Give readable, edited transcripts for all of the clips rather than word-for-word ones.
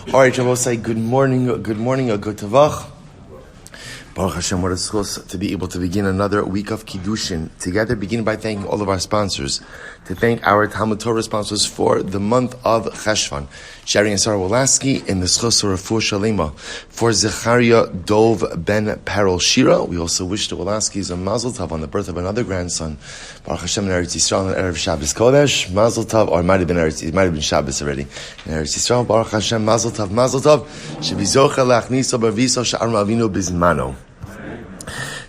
All right, Shabbos, say good morning, a good tavach. Baruch Hashem, what a zechus to be able to begin another week of Kiddushin. Together, begin by thanking all of our sponsors. To thank our TALMUD Torah sponsors for the month of Cheshvan. Sherry and Sora Wolasky in the zechus of refuah sheleimah. For Zecharya Dov ben Perel Shira, we also wish the Wolaskys a mazel tov on the birth of another grandson. Baruch Hashem in Eretz Yisroel on Erev Shabbos Kodesh. Mazel tov, or it might have been Shabbos already. In Eretz Yisroel, Baruch Hashem, mazel tov. Shebizocha lachniso b'viso sha'arma avinu bizmano.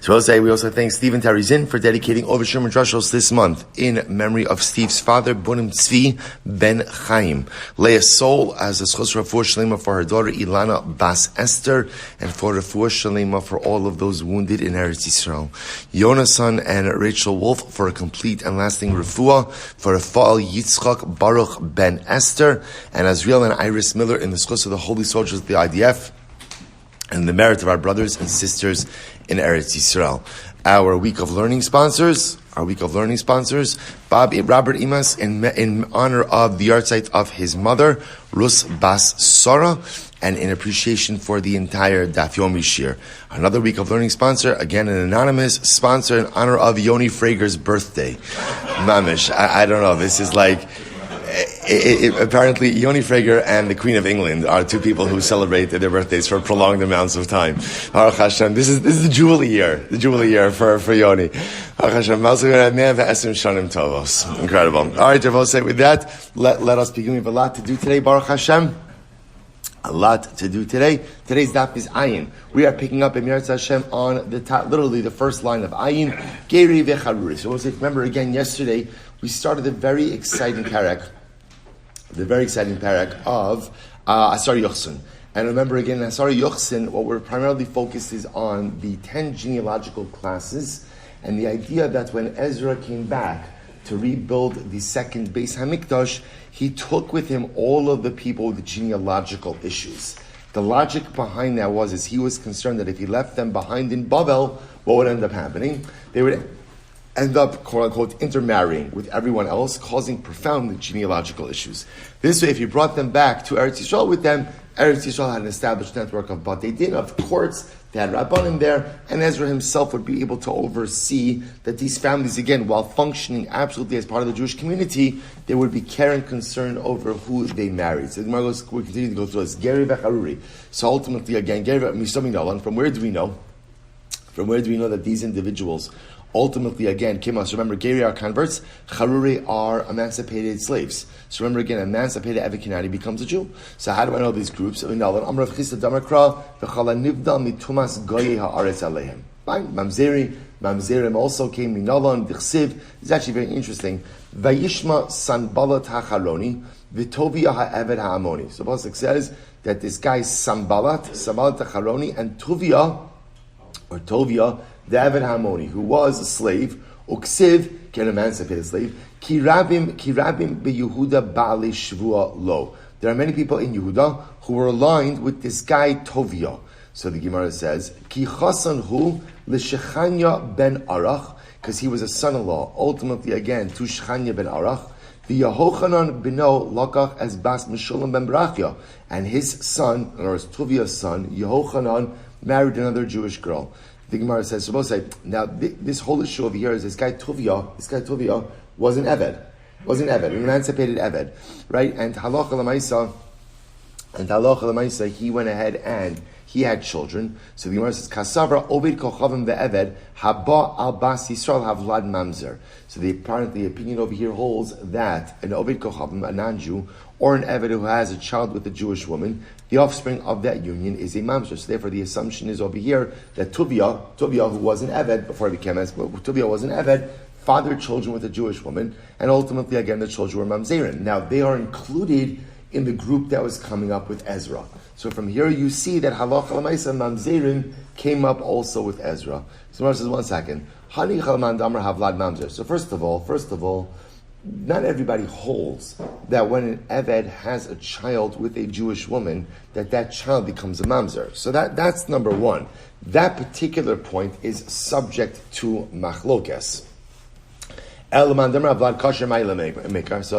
So we also thank Stephen Teri Czinn for dedicating Overshir Midrashos this month in memory of Steve's father, Bunim Tzvi ben Chaim. Leah Sol as a zechus refuah sheleimah for her daughter Ilana bas Esther, and for refuah sheleimah for all of those wounded in Eretz Yisroel. Yonason Rachel Wolff for a complete and lasting refuah, for Refuel Yitzchak Baruch ben Esther, and Azriel and Iris Miller in the zechus of the holy soldiers of the IDF, and the merit of our brothers and sisters in Eretz Yisroel. Our week of learning sponsors, Robert Emas in honor of the Yahrzeit of his mother, Rus Bas Sora, and in appreciation for the entire Daf Yomi shiur. Another week of learning sponsor, again an anonymous sponsor in honor of Yoni Frager's birthday. Mamish, I don't know, this is like... apparently, Yoni Frager and the Queen of England are two people who celebrate their birthdays for prolonged amounts of time. Baruch Hashem, this is the Jubilee year for Yoni. Baruch Hashem, incredible. All right, Javose, with that, let us begin. We have a lot to do today, Baruch Hashem. A lot to do today. Today's daf is Ayin. We are picking up in Yahrzeit Hashem on the top, literally the first line of Ayin, Geri v'charuri. So remember again, yesterday we started the very exciting parak of Asar Yochsin. And remember again, in Asar Yochsin, what we're primarily focused is on the 10 genealogical classes, and the idea that when Ezra came back to rebuild the second Beis Hamikdash, he took with him all of the people with genealogical issues. The logic behind that is he was concerned that if he left them behind in Babel, what would end up happening? They would end up, quote-unquote, intermarrying with everyone else, causing profound genealogical issues. This way, if you brought them back to Eretz Yisroel with them, Eretz Yisroel had an established network of Batei Din, of courts, they had Rabbanim there, and Ezra himself would be able to oversee that these families, again, while functioning absolutely as part of the Jewish community, they would be care and concern over who they married. So we continue to go through this. Geri v'charuri. So ultimately, again, Geri v'charuri, from where do we know? From where do we know that these individuals ultimately, again, Kimas, remember, Geri are converts, Charuri are emancipated slaves. So remember, again, emancipated Evikinati becomes a Jew. So how do I know these groups? Fine. Mamzerim also came, Minalan, Dichsiv. It's actually very interesting. Vayishma Sanbalat HaCharoni, Vitovia HaEved HaAmoni. So Pasuk says that this guy Sanbalat HaCharoni, and Tovia, the Eved Hamoni, who was a slave, Uksiv, can emancipate a slave, Kirabim beYehuda Bali Shvua Lo. There are many people in Yehuda who were aligned with this guy Tovia. So the Gemara says, Ki Chasan Hu L'Shechanya ben Arach, because he was a son-in-law, ultimately again to Shechanya ben Arach, the Yehochanan bino Lakach as Bas Meshulam ben Barachia, and his son, or his Tovia's son, Yehochanan, married another Jewish girl. The Gemara says, now this whole issue over here is this guy Tovia was an Eved, an emancipated Eved, right? And halacha l'maisa, he went ahead and he had children. So the Gemara says, Kasavra Ovid Kochavim ve'Eved Haba al Bas Yisrael Havlad Mamzer. So the opinion over here holds that an Ovid Kochavim, a non-Jew, or an Eved who has a child with a Jewish woman, the offspring of that union is a mamzer. So therefore the assumption is over here that Tuvia, who was an Eved before he became Tuvia was an Eved, fathered children with a Jewish woman, and ultimately again the children were mamzerim. Now they are included in the group that was coming up with Ezra. So from here you see that halacha l'maisa mamzerim came up also with Ezra. So Mar says, one second. Hani chalman damar havlad mamzer. So first of all, not everybody holds that when an Eved has a child with a Jewish woman, that child becomes a mamzer. So that's number one. That particular point is subject to machlokes. So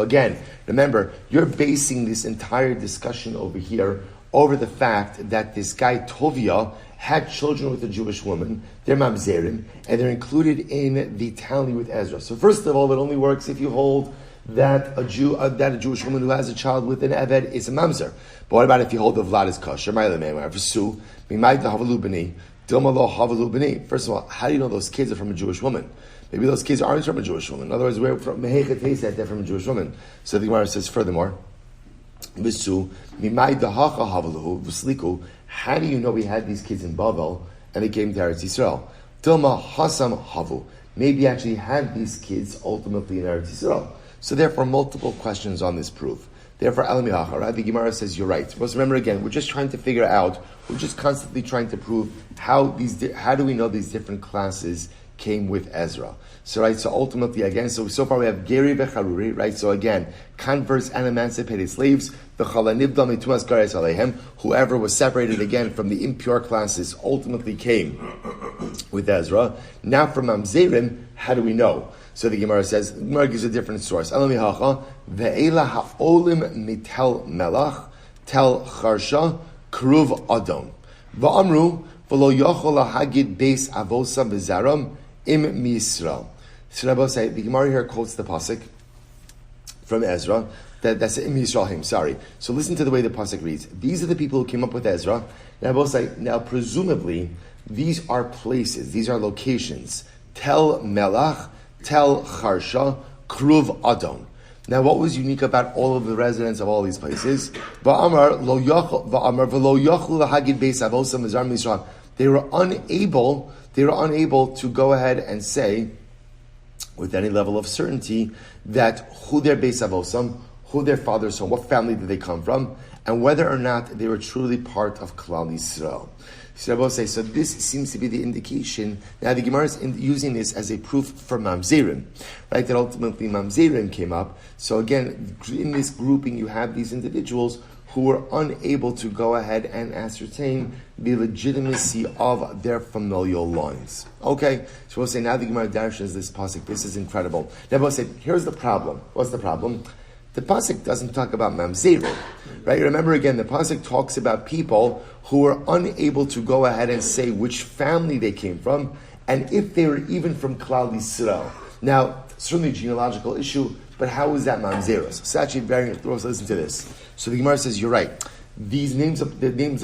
again, remember, you're basing this entire discussion over here over the fact that this guy Tovia had children with a Jewish woman. They're mamzerim, and they're included in the tally with Ezra. So first of all, it only works if you hold that a Jewish woman who has a child with an Eved is a mamzer. But what about if you hold the Vlad is kosher? First of all, how do you know those kids are from a Jewish woman? Maybe those kids aren't from a Jewish woman. In other words, we're from they're from a Jewish woman. So the Gemara says furthermore, how do you know we had these kids in Bavel and they came to Eretz Yisroel? Dilma Hasam Havu. Maybe actually had these kids ultimately in Eretz Yisroel. So therefore, multiple questions on this proof. Therefore, right? The Gemara says you're right. But remember again, we're just trying to figure out. We're just constantly trying to prove how do we know these different classes came with Ezra. So right, so ultimately again, so far we have Geri v'Charuri, right? So again, converts and emancipated slaves, whoever was separated again from the impure classes ultimately came with Ezra. Now from Mamzerim, how do we know? So the Gemara says, the Gemara gives a different source. Ve'ela ha'olim mitel melach, tel charsha, kruv adon. Va'amru, v'lo yochol ha'hagid beis avosa v'zaram, im mi'Yisrael. So Rabbi say, the Gemara here quotes the pasuk from Ezra. That's im Yisrael. Sorry. So listen to the way the pasuk reads. These are the people who came up with Ezra. Rabbi say, now presumably these are places, these are locations. Tel Melach, Tel Charsha, Kruv Adon. Now, what was unique about all of the residents of all these places? They were unable to go ahead and say with any level of certainty that who their Beis Avosam, who their father's home, what family did they come from, and whether or not they were truly part of Klal Yisrael. So this seems to be the indication. Now the Gemara is using this as a proof for Mamzerim, right? That ultimately Mamzerim came up. So again, in this grouping, you have these individuals who were unable to go ahead and ascertain the legitimacy of their familial lines. Okay, so we'll say now the Gemara dashes this pasuk. This is incredible. Now we'll say, here's the problem. What's the problem? The pasuk doesn't talk about mamzerim, right? Remember again, the pasuk talks about people who were unable to go ahead and say which family they came from, and if they were even from Klal Yisrael. Now, certainly a genealogical issue, but how is that mamzeros? So it's actually very interesting. Listen to this. So the Gemara says, you're right. These names of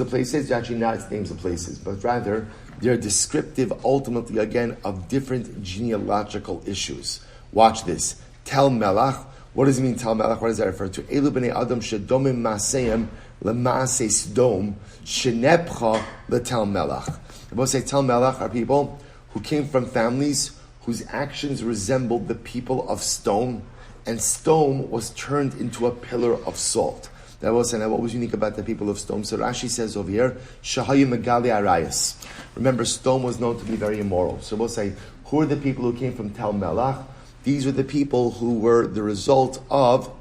places are actually not names of places, but rather they're descriptive, ultimately, again, of different genealogical issues. Watch this. Tel Melach. What does it mean, Tel Melach? What does that refer to? Elu b'nei Adam shedomim maseim l'maasei Sdom shenepcha l'Tel Melach. The both say Tel Melach are people who came from families whose actions resembled the people of Stone, and Stone was turned into a pillar of salt. That was saying what was unique about the people of Stone. So Rashi says over here, Shahayu Megali Arayas. Remember, Stone was known to be very immoral. So we'll say, who are the people who came from Tel Melach? These are the people who were the result of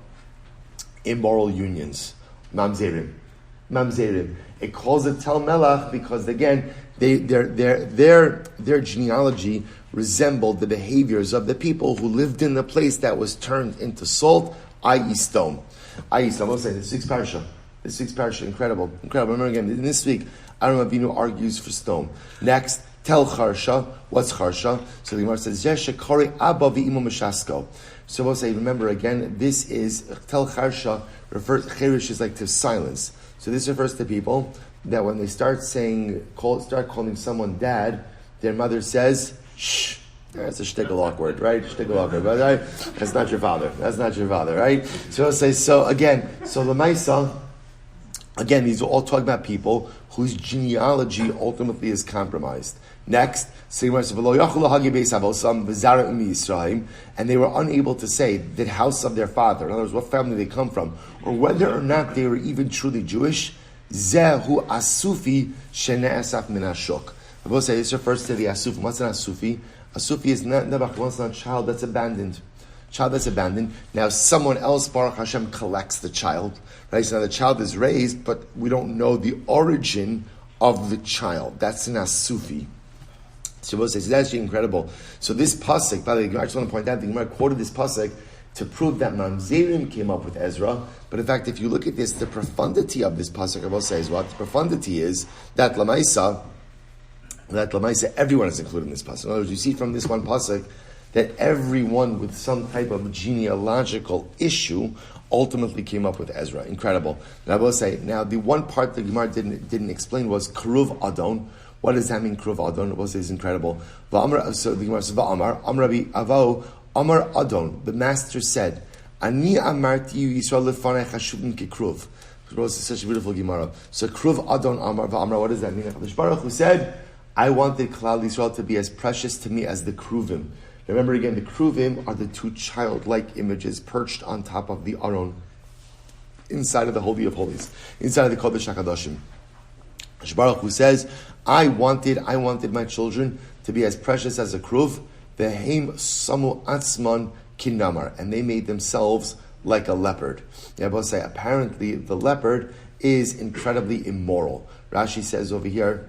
immoral unions. Mamzerim. It calls it Tel Melach because again, their genealogy resembled the behaviors of the people who lived in the place that was turned into salt, i.e. stone. I will say this week's parasha. Incredible. Remember again, in this week, Aaron Avinu argues for stone. Next, Tel Charsha. What's Charsha? So the Gemara says, Shekari Abba v'imu Meshasko. So we'll say, remember again, this is Tel Charsha. Cherish is like to silence. So this refers to people that when they start calling someone dad, their mother says, shh. That's a shtickle awkward, right? But right? That's not your father, right? So I'll say, so the Maisa, again, these are all talking about people whose genealogy ultimately is compromised. Next, and they were unable to say the house of their father, in other words, what family they come from, or whether or not they were even truly Jewish. Zehu asufi shene'asaf min hashuk. I will say this refers to the asufim. What's an asufi? A Sufi is not a child that's abandoned. Now someone else, Baruch Hashem, collects the child. Right? So now the child is raised, but we don't know the origin of the child. That's an Asufi. Shabbos says, that's actually incredible. So this pasuk, by the way, I just want to point out, the Gemara quoted this pasuk to prove that Mamzerim came up with Ezra. But in fact, if you look at this, the profundity of this pasuk, I will say is what? The profundity is that Lamaisa, everyone is included in this pasuk. In other words, you see from this one pasuk that everyone with some type of genealogical issue ultimately came up with Ezra. Incredible. And I will say, now the one part the Gemara didn't explain was Kruv Adon. What does that mean, Kruv Adon? It was incredible. So the Gemara says, Va'amar, Amrabi Avo, Amar Adon, the master said, Ani amarti Yisrael lefanei chashuvim kekruv. This is such a beautiful Gemara. So Kruv Adon Amar Va'amar, what does that mean? HaKadosh Baruch Hu said, I wanted Klal Yisrael to be as precious to me as the Kruvim. Remember again, the Kruvim are the two childlike images perched on top of the Aron, inside of the Holy of Holies, inside of the Kodesh HaKadoshim. HaKadosh Baruch Hu says, I wanted my children to be as precious as a Kruv, Vehem Samu Atzman Kinamar, and they made themselves like a leopard. Both say, apparently the leopard is incredibly immoral. Rashi says over here,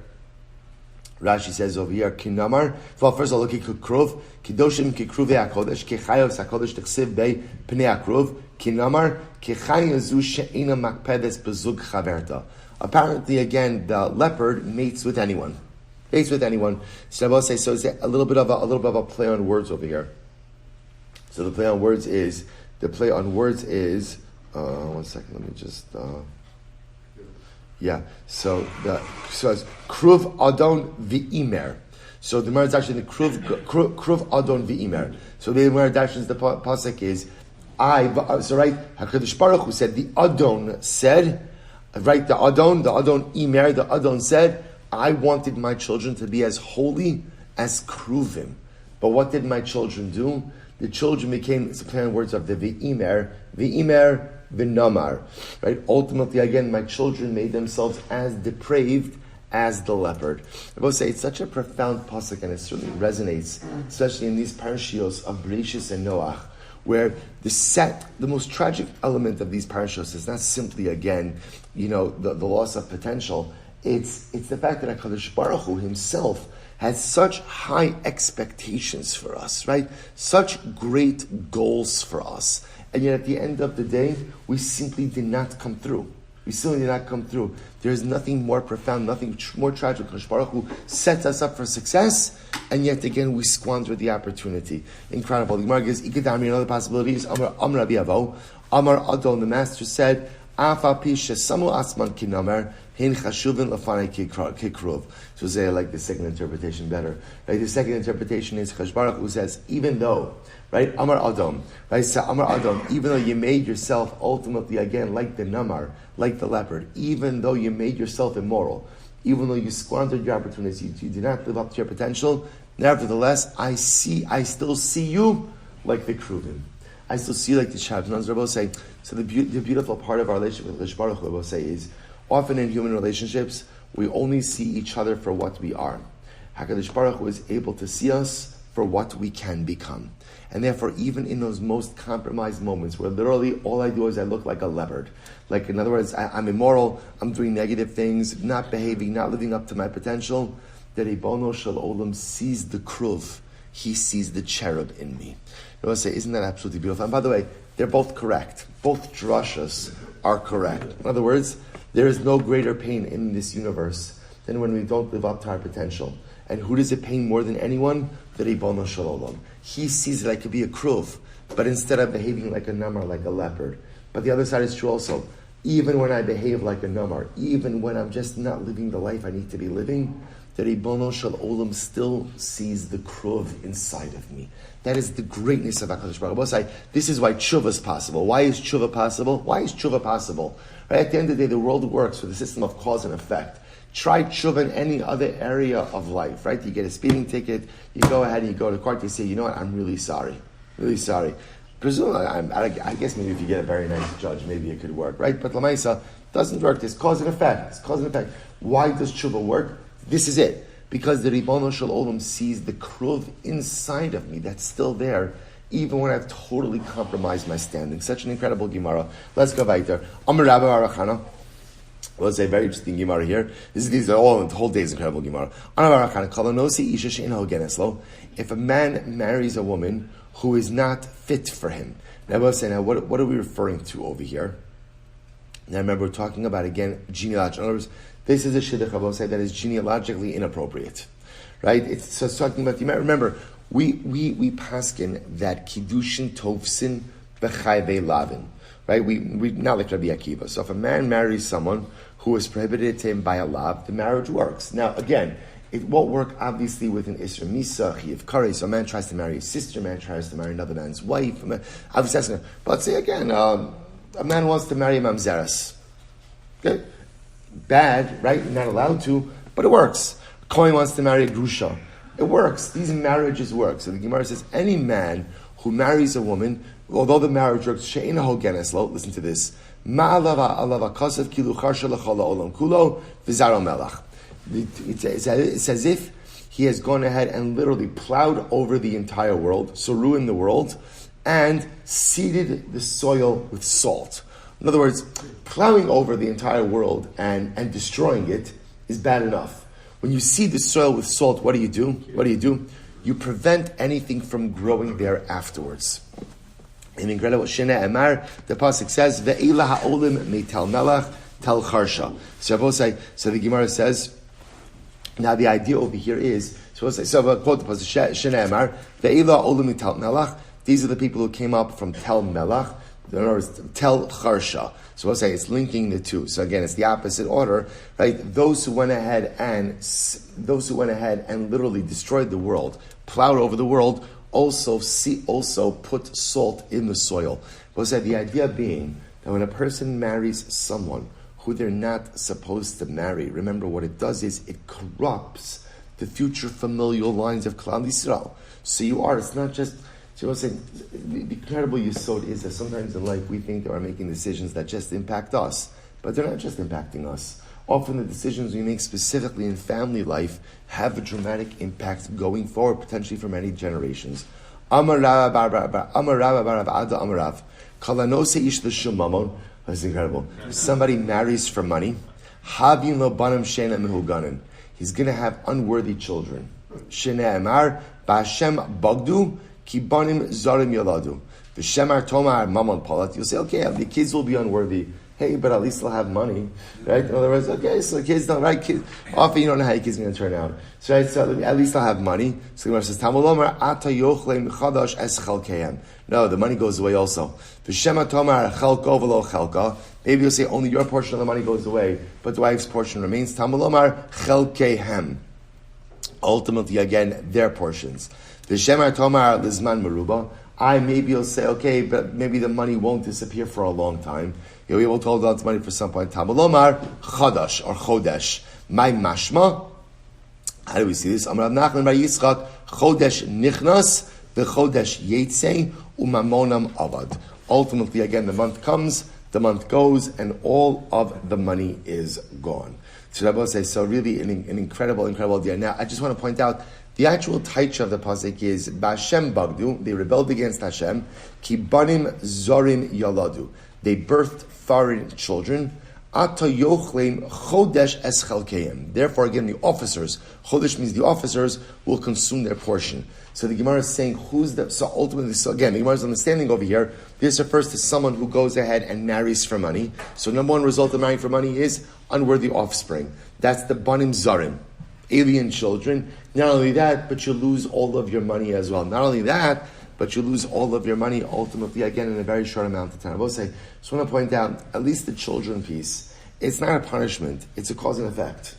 Kinamar. Well, first of all, look at Kruv. Kidoshim Kikruve HaKodesh, Kechayos HaKodesh Techsiv Bei Pnei HaKruv, Kinamar, Kechayazu She'ina Makpedes Bezug Chaverta. Apparently, again, the leopard mates with anyone. So it's a little bit of a play on words over here. So the play on words is one second, let me just So it's Kruv Adon V'imer. So the Gemara is actually the Kruv Adon V'imer. So the Gemara dashes the pasuk is HaKadosh Baruch Hu said, the Adon said, right, the Adon Imer, the Adon said, I wanted my children to be as holy as Kruvim. But what did my children do? The children became, it's a play on words of the V'imer, V'namar. Right? Ultimately, again, my children made themselves as depraved as the leopard. I will say, it's such a profound pasuk, and it certainly resonates, especially in these parashios of Bereshis and Noach, where the most tragic element of these parashos is not simply, again, the loss of potential. It's the fact that HaKadosh Baruch Hu himself has such high expectations for us, right? Such great goals for us. And yet at the end of the day, we simply did not come through. There is nothing more profound, nothing more tragic. HaKadosh Baruch Hu sets us up for success, and yet again we squander the opportunity. Incredible. The Gemara gives Ikadami, another possibility is Amar Rabbi Avo, Amar Adon, the master said, Afa Pisha Samu Asman Kinamer, Hin Chashuvin Lafanei Kikruv. So say I like the second interpretation better. Right? The second interpretation is HaKadosh Baruch Hu says, even though, right, Amar Adon, right, so Amar Adon, even though you made yourself ultimately again like the Namar, like the leopard, even though you made yourself immoral, even though you squandered your opportunities, you did not live up to your potential, nevertheless, I still see you like the Kruvim. I still see you like the Shabbat. So the beautiful part of our relationship with HaKadosh Baruch Hu, I will say, is often in human relationships, we only see each other for what we are. HaKadosh Baruch Hu is able to see us for what we can become. And therefore, even in those most compromised moments where literally all I do is I look like a leopard. Like, in other words, I'm immoral, I'm doing negative things, not behaving, not living up to my potential, that Ribono Shel Olam sees the kruv. He sees the cherub in me. I want to say, isn't that absolutely beautiful? And by the way, they're both correct. Both drashas are correct. In other words, there is no greater pain in this universe than when we don't live up to our potential. And who does it pain more than anyone? The Ribono Shel Olam. He sees that I could be a kruv, but instead of behaving like a namar, like a leopard. But the other side is true also. Even when I behave like a namar, even when I'm just not living the life I need to be living, the Ribono Shel Olam still sees the kruv inside of me. That is the greatness of HaKadosh Baruch Hu. This is why tshuva is possible. Why is tshuva possible? Right? At the end of the day, the world works with a system of cause and effect. Try tshuva in any other area of life, right? You get a speeding ticket, you go ahead and you go to court, you say, you know what, I'm really sorry. Presumably, I guess maybe if you get a very nice judge, maybe it could work, right? But Lamaisa doesn't work. There's cause and effect. Why does tshuva work? This is it. Because the Ribono Shel Olam sees the kruv inside of me that's still there, even when I've totally compromised my standing. Such an incredible Gemara. Let's go weiter. Amar Rabbi Arachana. Well, it's a very interesting Gemara here. These are all, the whole day is incredible Gemara. If a man marries a woman who is not fit for him, now we'll say, now what are we referring to over here? Now remember, we're talking about, again, genealogy. In other words, this is a shidduch, I will say, that is genealogically inappropriate. Right? It's talking about, you might remember, we paskin that Kiddushin tovsin b'chayvei lavin. Right? We not like Rabbi Akiva. So if a man marries someone who is prohibited to him by a lav, the marriage works. Now, again, it won't work, obviously, with an Isra Misa, Chiyav Kari. So a man tries to marry his sister, a man tries to marry another man's wife. Obviously, but say again, a man wants to marry a mamzeres. Okay? Bad, right? You're not allowed to, but it works. A Kohen wants to marry a grusha. It works. These marriages work. So the Gemara says, any man who marries a woman, although the marriage works, she'ena hogenes lo, listen to this, ma'alava alava kasav kilu charsha l'chola olam kulo v'zaro melach. It's as if he has gone ahead and literally plowed over the entire world, so ruined the world, and seeded the soil with salt. In other words, plowing over the entire world and destroying it is bad enough. When you seed the soil with salt, what do you do? You prevent anything from growing there afterwards. In incredible Shene Emar, the pasuk says, "Ve'ila ha'olim meitel melach tel charsha." So the Gemara says, now the idea over here is, so I'll quote the pasuk, Shene Emar, "Ve'ila ha'olim meitel melach." These are the people who came up from Tel Melach. In other words, Tel Charsha. So we'll say it's linking the two. So again, it's the opposite order, right? Those who went ahead and literally destroyed the world, plowed over the world, also put salt in the soil. We'll say the idea being that when a person marries someone who they're not supposed to marry, remember what it does is it corrupts the future familial lines of Klal Yisrael. So it's not just. So I was saying, the incredible yesod is that sometimes in life we think that we're making decisions that just impact us, but they're not just impacting us. Often the decisions we make specifically in family life have a dramatic impact going forward, potentially for many generations. Amar Rav Amarav, Kalanose ish l'shumamon. That's incredible. Somebody marries for money. Havin lo banim shena mehuganin. He's going to have unworthy children. Shene Emar Ba'Hashem Bagdu. Kibanim zarim yaladu. V'shemar tomar mamon palat. You'll say, okay, the kids will be unworthy. Hey, but at least they'll have money, right? In other words, okay, so kids don't, right? Often you don't know how your kids are going to turn out. So, right, so at least they'll have money. So the Gemara says, Tamulomar ata yochlem chadash es chalkehem. No, the money goes away also. V'shemar tomar chalko v'lo chalka. Maybe you'll say only your portion of the money goes away, but the wife's portion remains. Tamulomar chalkehem. Ultimately, again, their portions. V'shemar tomar lizman meruba. Maybe you'll say, okay, but maybe the money won't disappear for a long time. You'll be able to hold on to money for some point. Tamulomar chadash or chodesh. My mashma. How do we see this? Amar Nachman bar Yitzchak chodesh nichnas v'chodesh yetzei umamonam avad. Ultimately, again, the month comes, the month goes, and all of the money is gone. So Rabbi says, so really an incredible idea. Now, I just want to point out, the actual taitcha of the pasuk is Ba'Hashem Bagdu. They rebelled against Hashem. Ki banim zorim yaladu. They birthed foreign children. Ata yochleim chodesh es chalkeim. Therefore, again, the officers. Chodesh means the officers will consume their portion. So the Gemara is saying, so ultimately, again, the Gemara's understanding over here, this refers to someone who goes ahead and marries for money. So number one result of marrying for money is unworthy offspring. That's the banim zarim. Alien children. Not only that, but you lose all of your money as well. Not only that, but you lose all of your money ultimately, again, in a very short amount of time. I will say, just want to point out, at least the children piece, it's not a punishment, it's a cause and effect.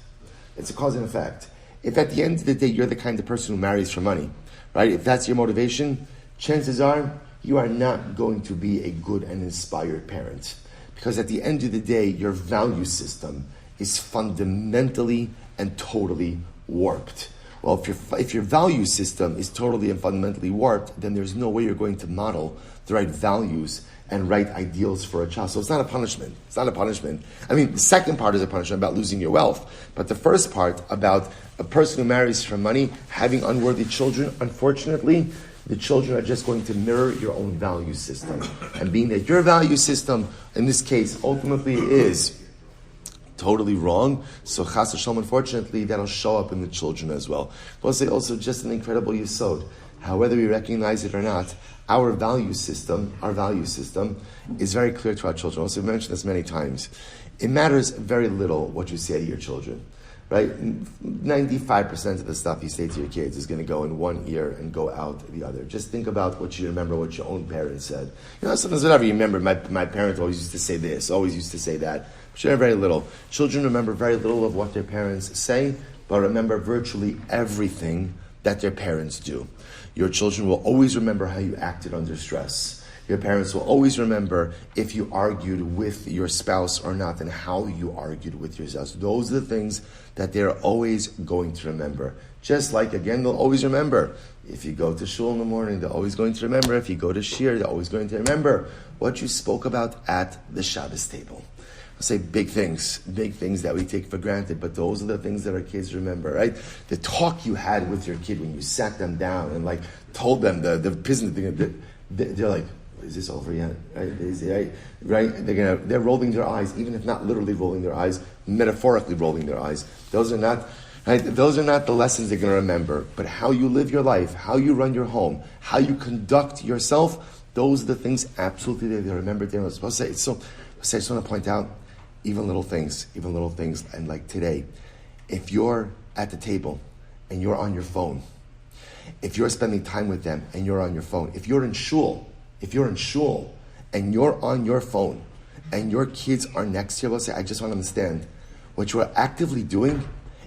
It's a cause and effect. If at the end of the day, you're the kind of person who marries for money, right? If that's your motivation, chances are, you are not going to be a good and inspired parent. Because at the end of the day, your value system is fundamentally and totally warped. Well, if your value system is totally and fundamentally warped, then there's no way you're going to model the right values and right ideals for a child. So it's not a punishment. It's not a punishment. I mean, the second part is a punishment about losing your wealth. But the first part about a person who marries for money, having unworthy children, unfortunately, the children are just going to mirror your own value system. And being that your value system, in this case, ultimately is totally wrong. So chas v'shalom, unfortunately, that'll show up in the children as well. We'll say also just an incredible yesod. How whether we recognize it or not, our value system is very clear to our children. Also, we've mentioned this many times. It matters very little what you say to your children, right? 95% of the stuff you say to your kids is going to go in one ear and go out the other. Just think about what you remember, what your own parents said. Sometimes whatever you remember, my parents always used to say this, always used to say that. But you remember very little. Children remember very little of what their parents say, but remember virtually everything that their parents do. Your children will always remember how you acted under stress. Your parents will always remember if you argued with your spouse or not and how you argued with your spouse. Those are the things that they're always going to remember. Just like, again, they'll always remember. If you go to shul in the morning, they're always going to remember. If you go to shiur, they're always going to remember what you spoke about at the Shabbos table. I'll say big things that we take for granted, but those are the things that our kids remember, right? The talk you had with your kid when you sat them down and told them the business thing, they're like, is this over yet? Right? They're rolling their eyes, even if not literally rolling their eyes, metaphorically rolling their eyes. Those are not the lessons they're going to remember. But how you live your life, how you run your home, how you conduct yourself, those are the things absolutely they remember. I just want to point out even little things, and like today, if you're at the table and you're on your phone, if you're spending time with them and you're on your phone, if you're in shul and you're on your phone and your kids are next to you, I just want to understand, what you are actively doing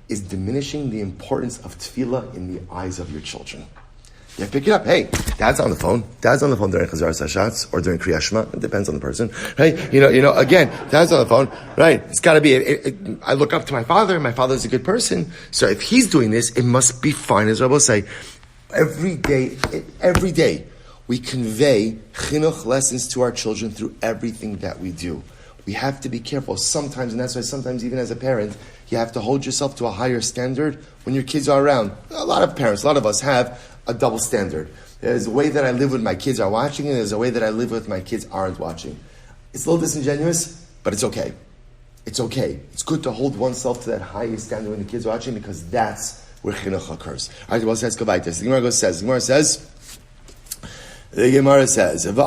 is diminishing the importance of tefillah in the eyes of your children. You have to pick it up. Hey, Dad's on the phone. Dad's on the phone during Chazar Sashatz or during Kriyat Shema. It depends on the person, right? Again, Dad's on the phone, right? It's got to be. I look up to my father. My father's a good person, so if he's doing this, it must be fine. As Rabbi say, every day, we convey chinuch lessons to our children through everything that we do. We have to be careful sometimes, and that's why sometimes even as a parent, you have to hold yourself to a higher standard when your kids are around. A lot of us have a double standard. There's a way that I live with my kids are watching, and there's a way that I live with my kids aren't watching. It's a little disingenuous, but it's okay. It's okay. It's good to hold oneself to that highest standard when the kids are watching, because that's where chinuch occurs. All right, well, says Kavaitis. The Gemara says, if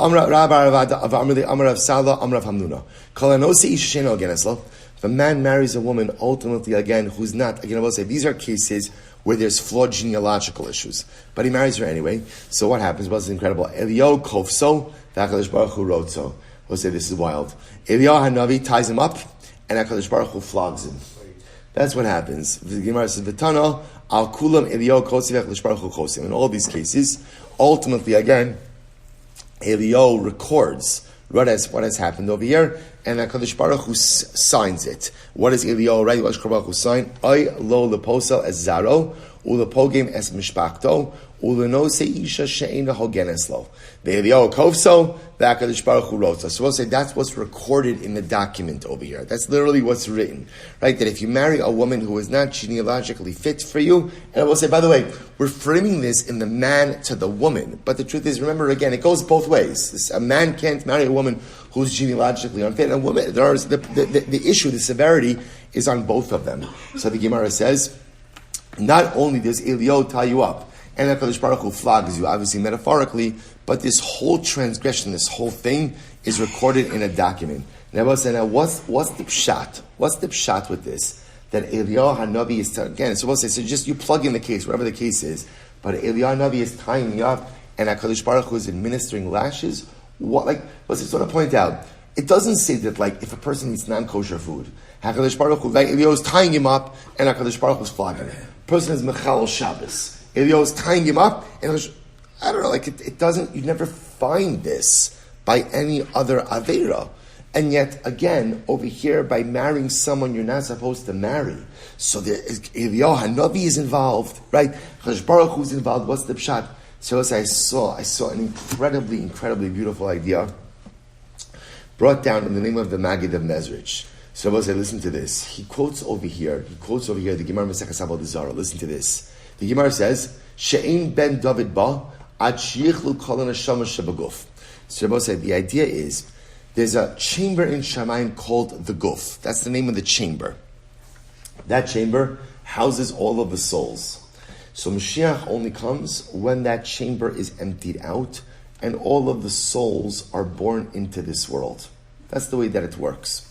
a man marries a woman, ultimately, again, who's not, again, I will say, these are cases where there's flawed genealogical issues. But he marries her anyway. So what happens? Well, it's incredible. Elio kofso, v'HaKadosh Baruch Hu rotso. We'll say this is wild. Elio Hanavi ties him up, and HaKadosh Baruch Hu flogs him. That's what happens. The Gemara says, V'tano, al kulam Elio kosi v'HaKadosh Baruch Hu chosim. In all these cases, ultimately, again, Elio records what has happened over here, and HaKadosh Baruch Hu signs it. What is Elio, right? What does HaKadosh Baruch Hu sign? Oy lo leposel es zaro, ulepogim es mishpachto, ulenose isha she'ena hogenes lo. The Elio kofso, the HaKadosh Baruch Hu rotso. So we'll say that's what's recorded in the document over here. That's literally what's written, right? That if you marry a woman who is not genealogically fit for you, and I will say, by the way, we're framing this in the man to the woman, but the truth is, remember again, it goes both ways. A man can't marry a woman who's genealogically unfit, and a woman, the issue, the severity is on both of them. So the Gemara says, not only does Elio tie you up, and HaKadosh Baruch Hu flogs you, obviously metaphorically, but this whole transgression, this whole thing is recorded in a document. And I was saying, now what's the pshat? What's the pshat with this? That Elio Hanavi is again. So we'll say, so just you plug in the case, whatever the case is. But Elio Hanavi is tying you up, and HaKadosh Baruch Hu is administering lashes. Let's just want to point out, it doesn't say that if a person eats non-kosher food, HaKadosh Baruch Hu, Elio is tying him up, and HaKadosh Baruch Hu is flogging him. Person is Mechal Shabbos. Elio is tying him up, and I don't know, it doesn't, you never find this by any other Aveira. And yet, again, over here, by marrying someone you're not supposed to marry, so Elio Hanavi is involved, right? Chadosh Baruch Hu is involved. What's the pshat? So as I saw an incredibly, incredibly beautiful idea brought down in the name of the Maggid of Mezrich. So as I listen to this, he quotes over here the Gemara Masechus Avodah Zarah. Listen to this. The Gemara says, "She'ein ben David ba ad sheyichlu kol haneshama shebaguf." So Rabbi said the idea is There's a chamber in Shamayim called the Guf. That's the name of the chamber. That chamber houses all of the souls. So Mashiach only comes when that chamber is emptied out and all of the souls are born into this world. That's the way that it works.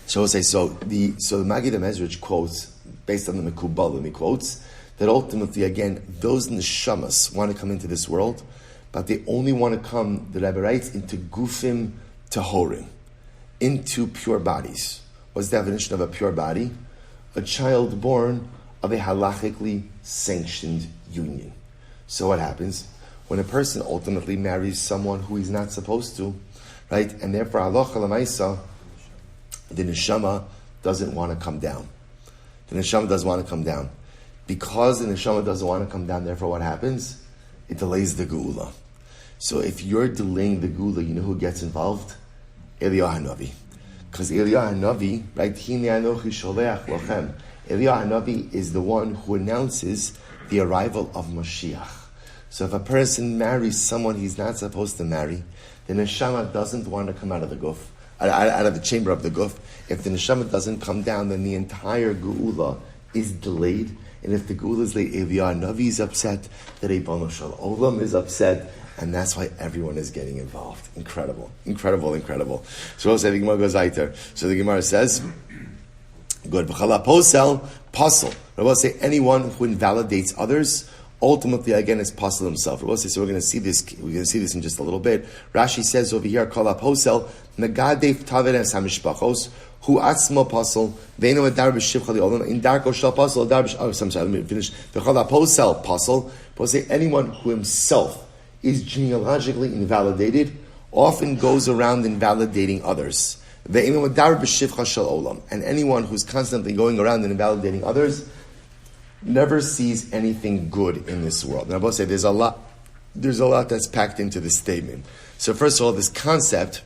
So we'll say, the Maggid HaMezrich quotes, based on the Mekubalim, he quotes, that ultimately, again, those neshamas want to come into this world, but they only want to come, the Rebbe writes, into gufim tahorim, into pure bodies. What's the definition of a pure body? A child born of a halachically sanctioned union. So what happens? When a person ultimately marries someone who he's not supposed to, right? And therefore, halacha l'maisa, the neshama doesn't want to come down. The neshama doesn't want to come down. Because the neshama doesn't want to come down, therefore what happens? It delays the geula. So if you're delaying the geula, you know who gets involved? Eliyahu Hanavi. Because Eliyahu Hanavi, right? Hine anochi sholeach lochem. Eliyahu Hanavi is the one who announces the arrival of Mashiach. So if a person marries someone he's not supposed to marry, the neshama doesn't want to come out of the guf, out of the chamber of the guf. If the neshama doesn't come down, then the entire geula is delayed. And if the geula is late, Eliyahu Hanavi is upset, the Ribono Shel Olam is upset, and that's why everyone is getting involved. Incredible. So we'll say the Gemara goes weiter. So the Gemara says, good. V'chala posel, pasel. We'll say anyone who invalidates others, ultimately again is pasel himself. We'll say, so we're going to see this. We're going to see this in just a little bit. Rashi says over here, kala posel, nagadef taveres hamishpachos, hu atzmo pasel, ve'eno edar b'shivcha li'olam, in darko shel pasel, edar b'sh... Oh, I'm sorry, let me finish. V'chala posel, pasel. We'll say anyone who himself is genealogically invalidated, often goes around invalidating others. And anyone who's constantly going around and invalidating others never sees anything good in this world. Now, I will say there's a lot that's packed into this statement. So first of all, this concept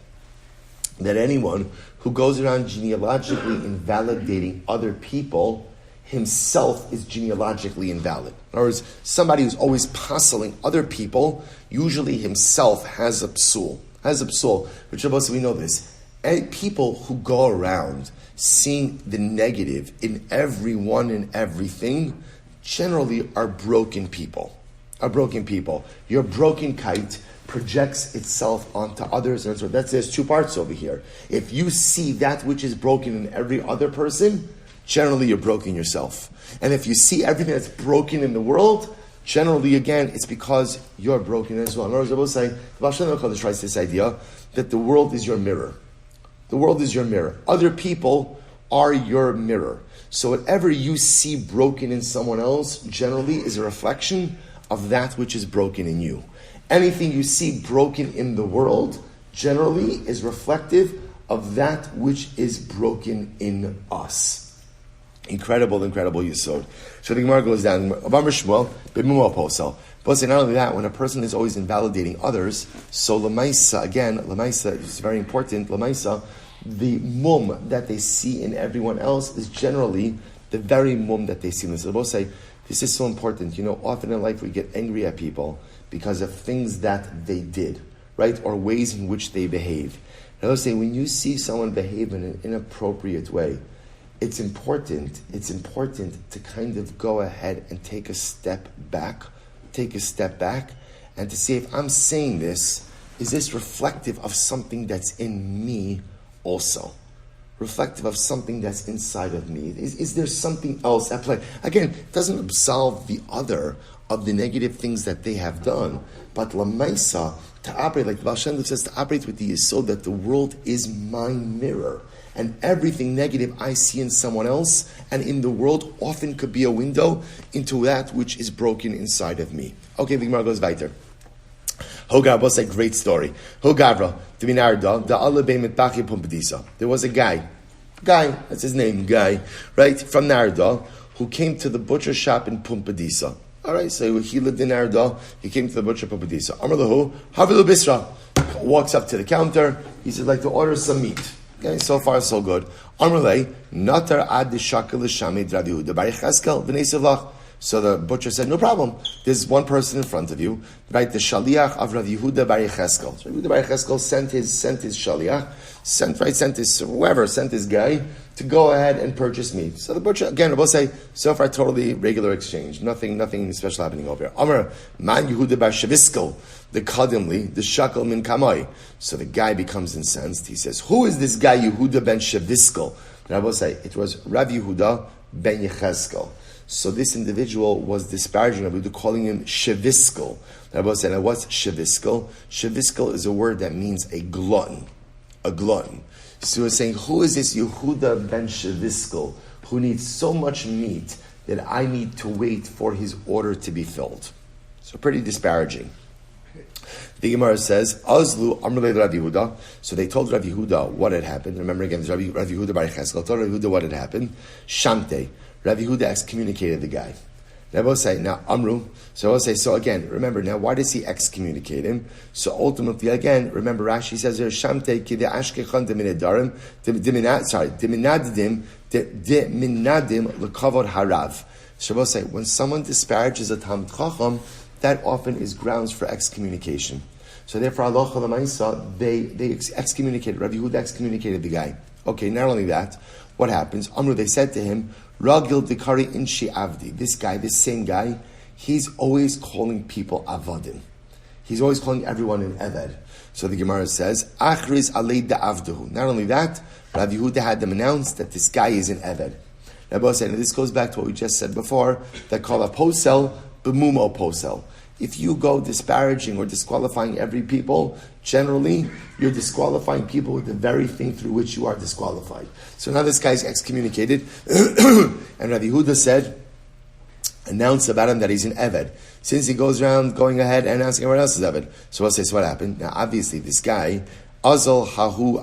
that anyone who goes around genealogically invalidating other people himself is genealogically invalid. In other words, somebody who's always puzzling other people, usually himself has a psul. Which of us, we know this. People who go around seeing the negative in everyone and everything, generally are broken people. Your broken kite projects itself onto others, and so there's two parts over here. If you see that which is broken in every other person, generally you're broken yourself. And if you see everything that's broken in the world, generally again, it's because you're broken as well. In other words, I will say, the Baal Shem Tov tries this idea that the world is your mirror. The world is your mirror. Other people are your mirror. So whatever you see broken in someone else, generally is a reflection of that which is broken in you. Anything you see broken in the world, generally is reflective of that which is broken in us. Incredible yesod. So the Gemara goes down. Rabbi Shmuel Silber. But not only that, when a person is always invalidating others, so lemaisa is very important. Lemaisa, the mum that they see in everyone else is generally the very mum that they see in themselves. So say this is so important. You know, often in life we get angry at people because of things that they did, right, or ways in which they behave. And I will say, when you see someone behave in an inappropriate way, it's important to kind of go ahead and take a step back, and to see if I'm saying this, is this reflective of something that's in me also? Reflective of something that's inside of me? Is there something else at play? Again, it doesn't absolve the other of the negative things that they have done, but lamaisa, to operate, like the Baal Shem Tov says, to operate with the yesod that the world is my mirror. And everything negative I see in someone else and in the world often could be a window into that which is broken inside of me. Okay, the Gemara goes weiter. Hogar was a great story. Hogavra, there was a guy, that's his name, right, from Narda, who came to the butcher shop in Pumpadisa. All right, so he lived in Narda, he came to the butcher Pumpadisa. Amar lahu, havilu bisra, walks up to the counter, he said, like to order some meat. Okay, so far so good. Amrulay, natar ad shakal shamid Rabbi Yehuda bar Cheskel v'nei Sevlach. So the butcher said, no problem. There's one person in front of you, right? The shaliach of Rav Yehuda Bar Yecheskel. So Rav Yehuda Bar Yecheskel sent his shaliach, sent his guy to go ahead and purchase meat. So the butcher, again, we'll say, so far totally regular exchange. Nothing special happening over here. Amar, man Yehuda Bar Sheviskel, the kadimli, the shakel min kamai. So the guy becomes incensed. He says, who is this guy Yehuda ben Sheviskel? And I will say, it was Rav Yehuda ben Yecheskel. So this individual was disparaging Rabbi Yehuda, calling him sheviskel. Rabbi said, now what's sheviskel? Sheviskel is a word that means a glutton. A glutton. So he was saying, who is this Yehuda ben sheviskel who needs so much meat that I need to wait for his order to be filled? So pretty disparaging. The Gemara says, Azlu Amrle Rav Yehuda. So they told Rav Yehuda what had happened. Remember again, Rav Yehuda Bar Yecheskel told Rav Yehuda what had happened. Shamte. Rav Yehuda excommunicated the guy. Now we'll say, now Amru. So we'll say, so again, remember now, why does he excommunicate him? So ultimately, again, remember Rashi says there, Shamte ki de ashkechan deminadim, deminadim lekavod harav. So we'll say, when someone disparages a Talmud Chacham, that often is grounds for excommunication. So therefore, Allah Chalamaysa, they excommunicated, Rav Yehuda excommunicated the guy. Okay, not only that, what happens? Amru, they said to him, Ragil Dikari Inshi Avdi. This guy, this same guy, he's always calling people Avadim. He's always calling everyone an Eved. So the Gemara says, Achriz Alei Avduhu. Not only that, Rav Yehuda had them announce that this guy is an Eved. Rabbi said, and this goes back to what we just said before, that call a posel, b'mumo posel. If you go disparaging or disqualifying every people, generally, you're disqualifying people with the very thing through which you are disqualified. So now this guy's excommunicated, and Rabbi Yehuda said, announce about him that he's an Eved. Since he goes around going ahead and announcing everyone else is Eved. So we'll say, so what happened? Now obviously this guy, Azal Hahu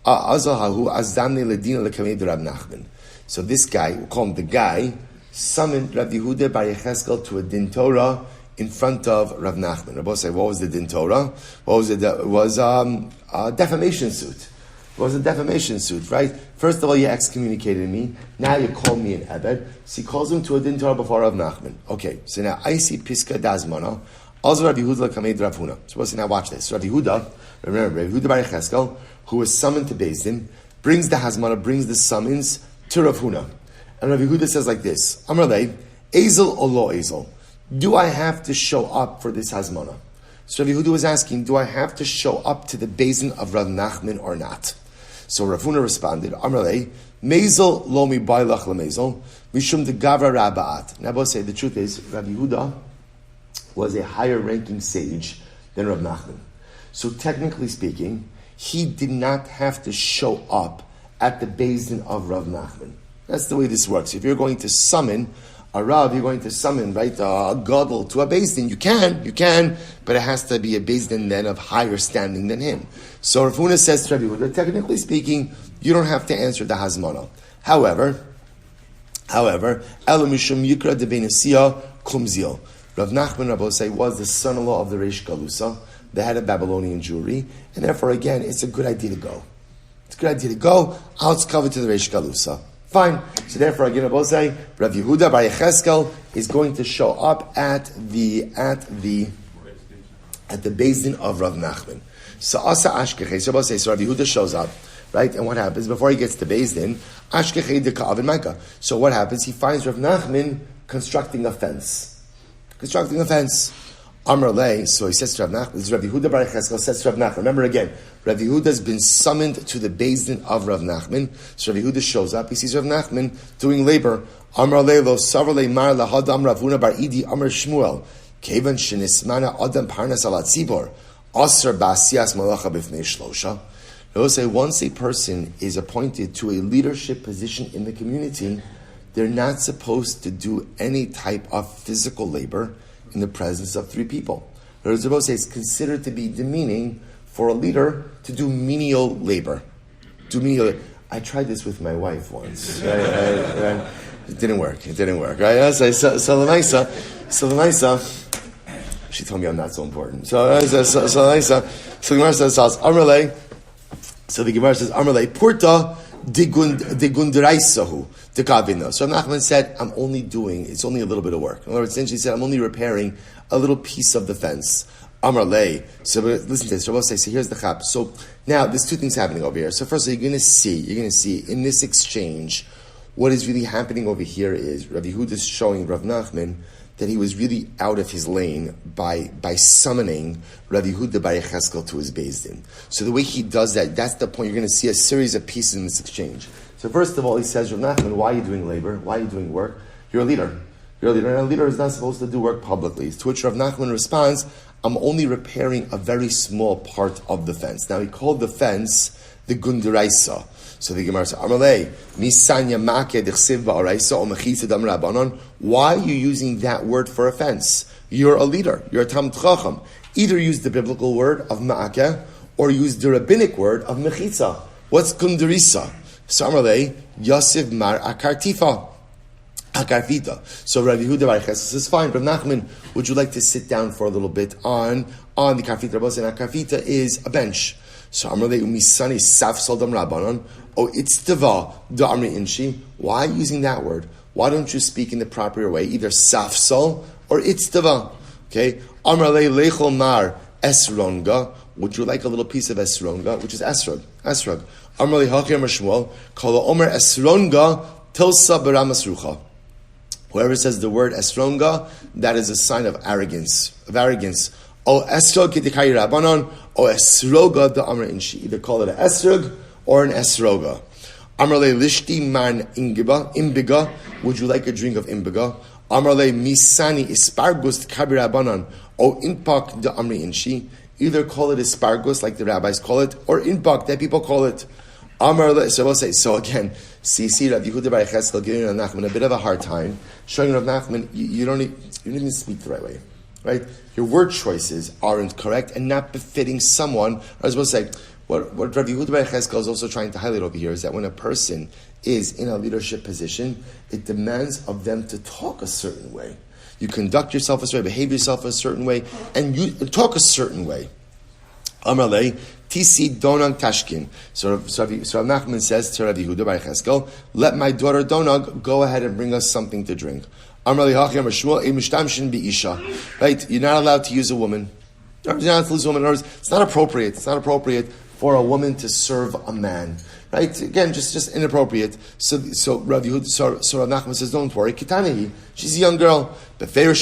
Azdamne Ledina Lekamed Rab Nachman. So this guy, we'll call him the guy, summoned Rabbi Yehuda Bar Yecheskel to a din Torah in front of Rav Nachman. Rabbi say, what was the din Torah? What was it? It was a defamation suit. It was a defamation suit, right? First of all, you excommunicated me. Now you call me an Ebed. So he calls him to a din Torah before Rav Nachman. Okay, so now I see Piska Dazmana. Also Rabbi Yehuda Kamed Rav Huna. So now watch this. Rabbi Yehuda, remember, Rabbi Yehuda Bar Yecheskel, who was summoned to Beis Din, brings the Hazmana, brings the summons to Rav Huna. And Rabbi Yehuda says like this, Amrlei, Ezel or lo Ezel? Do I have to show up for this Hazmana? So Rabbi Yehuda was asking, do I have to show up to the basin of Rav Nachman or not? So Rav Huna responded, Amrlei, Mezel lo mi bailach lemezel, mishum de gavra rabbaat. Now I both say, the truth is, Rabbi Yehuda was a higher ranking sage than Rav Nachman. So technically speaking, he did not have to show up at the basin of Rav Nachman. That's the way this works. If you're going to summon a Rav, you're going to summon, right, a gadol to a basin. You can, but it has to be a basin then of higher standing than him. So Rav Huna says to Rabbi Yehuda, technically speaking, you don't have to answer the Hazmana. However, Elamishum Yikra de Benesiya Kumzil. Rav Nachman, Rabbi say, was the son-in-law of the Reish Galusa, the head of Babylonian Jewry, and therefore, again, it's a good idea to go. It's a good idea to go. I'll cover to the Reish Galusa. Fine. So therefore, again, I will say, Rav Yehuda Bar Yecheskel is going to show up at the basin of Rav Nachman. So Asa Ashkechei. So I will say, so Rav Yehuda shows up, right? And what happens before he gets to basin? Ashkechei de Ka'av and Micah. So what happens? He finds Rav Nachman constructing a fence. Amar Lei, so he says to Rav Nachman, this is Rav Yehuda Bar Yecheskel says to Rav Nachman. Remember again, Rav Yehuda has been summoned to the basin of Rav Nachman. So Rav Yehuda shows up, he sees Rav Nachman doing labor. Amar Lei lo savar mar lahadam Rav Huna bar Idi Amar Shmuel kevan shenismana adam parnas alat zibor asar ba'asiyas malacha b'fnei shlosha. They will say once a person is appointed to a leadership position in the community, they're not supposed to do any type of physical labor in the presence of three people. It's supposed to say it's considered to be demeaning for a leader to do menial labor. I tried this with my wife once. Right? It didn't work. Right? So she told me I'm not so important. So the Gemara says, Amarle. So the Gemara says, Amarle, Purta digundraisahu dekavina. So Nachman said, I'm only it's only a little bit of work. In other words, essentially said, I'm only repairing a little piece of the fence. Amar lei. So listen to this. Rabbi says, so here's the chap. So now there's two things happening over here. So first of all, you're going to see in this exchange, what is really happening over here is Rabbi Yehuda is showing Rav Nachman that he was really out of his lane by summoning Rabbi Yehuda bar Yecheskel to his Beis Din. So the way he does that, that's the point. You're going to see a series of pieces in this exchange. So first of all, he says, Rav Nachman, why are you doing labor? Why are you doing work? You're a leader. You're a leader, and a leader is not supposed to do work publicly. To which Rav Nachman responds, I'm only repairing a very small part of the fence. Now he called the fence the Gunderaisa. So the Gemara says, Amalei, Misanya Make Dechsiv Ba'araisa O Mechitza Dam Rabbanon. Why are you using that word for a fence? You're a leader. You're a Talmid Chacham. Either use the biblical word of Ma'akeh or use the rabbinic word of Mechitza. What's Gunderisa? So Amalei, Yosef Mar Akartifa. Akarfita. So Rabbi Yehuda bar Yecheskel says, fine, Rav Nachman, would you like to sit down for a little bit on the Karfita? Rabbi said, Karfita is a bench. So Amrle Umisani Saf Soldam Rabbanon. Oh, it's Teva da Amri Inshi. Why using that word? Why don't you speak in the proper way? Either Saf Sol or it's Teva. Okay? Amrle Lechol Mar Esronga. Would you like a little piece of Esronga, which is Esrog? Esrog. Amrle Hachir Mashmuel. Kala Omer Esronga Tilsa Baramas Rucha. Whoever says the word esronga, that is a sign of arrogance. O esrog kitikai rabbanon, o esroga the amr inshi. Either call it an esrog or an esroga. Amrle lishti man imbiga. Would you like a drink of imbiga? Amrle misani ispargus kabi rabbanon, o inpak the amr inshi. Either call it asparagus like the rabbis call it, or inpak that people call it. Amar, so we'll say, so again, see Rav Yehuda bar Yecheskel giving Rav Nachman a bit of a hard time, showing Rav Nachman, you don't even speak the right way, right? Your word choices aren't correct and not befitting someone. I was supposed to say, what Rav Yehuda bar Yecheskel is also trying to highlight over here is that when a person is in a leadership position, it demands of them to talk a certain way. You conduct yourself a certain way, behave yourself a certain way, and you talk a certain way. Amalei, Tisi Donag Tashkin. So Rav Nachman says to Rav Yehuda bar Yecheskel, let my daughter Donag go ahead and bring us something to drink. Right? You're not allowed to use a woman. You're not allowed to use a woman. It's not appropriate. It's not appropriate for a woman to serve a man. Right? Again, just inappropriate. So Rav Yehuda, so Rav Nachman says, don't worry. Kitanehi, she's a young girl. Shmuel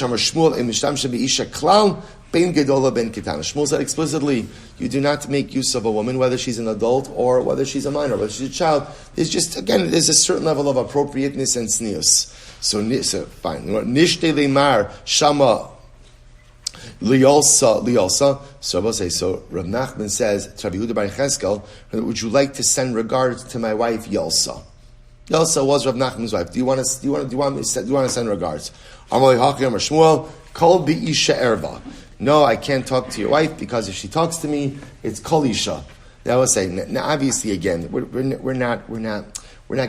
said explicitly, you do not make use of a woman, whether she's an adult or whether she's a minor, whether she's a child. There's a certain level of appropriateness and tznius. So fine. Nishte lemar shama liolsa. So I will say, so Rav Nachman says to Rabbi Yehuda bar Yecheskel, would you like to send regards to my wife Yolsa? Yolsa was Rav Nachman's wife. Do you want to send regards? Amalei Hachim or Shmuel, Kol Bi'isha Erva. No, I can't talk to your wife because if she talks to me, it's Kol Isha. That was saying. Now, obviously, again, we're not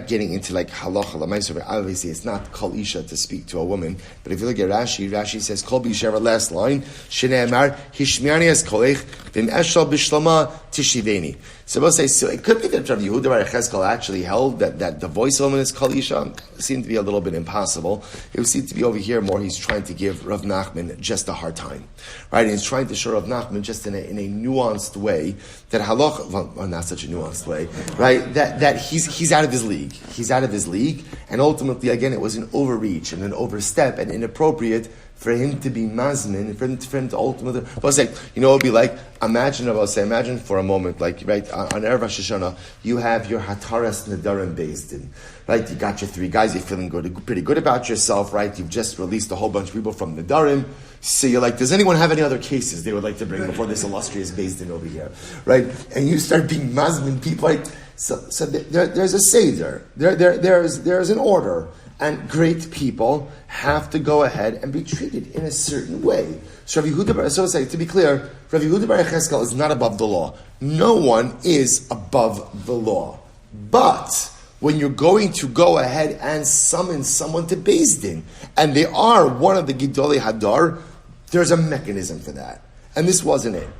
getting into like halacha l'maaseh. Obviously, it's not Kol Isha to speak to a woman. But if you look at Rashi says Kol Bi'isha. Last line, Shnei Amar Hishmiani es kolech v'im eshal b'shlama tishiveni. So we'll say, so it could be that Rav Yehuda bar Yecheskel actually held that the voice of a woman is Kol Isha. It seemed to be a little bit impossible. It would seem to be over here more he's trying to give Rav Nachman just a hard time. Right? And he's trying to show Rav Nachman just in a nuanced way that halacha, well, not such a nuanced way, right? That he's out of his league. He's out of his league. And ultimately, again, it was an overreach and an overstep and inappropriate for him to be mazmin, for him to ultimately, I'll say, it would be like, imagine for a moment, like, right, on Erev Rosh Hashanah, you have your Hataras Nedarim based in, right, you got your three guys, you're feeling pretty good about yourself, right, you've just released a whole bunch of people from Nedarim, so you're like, does anyone have any other cases they would like to bring before this illustrious based in over here, right, and you start being mazmin people, right, so there's a seder, there's an order, and great people have to go ahead and be treated in a certain way. So Rabbi Yehuda, to be clear, Rabbi Yehuda bar Yecheskel is not above the law. No one is above the law. But when you're going to go ahead and summon someone to Beis Din, and they are one of the Gidolei Hadar, there's a mechanism for that. And this wasn't it.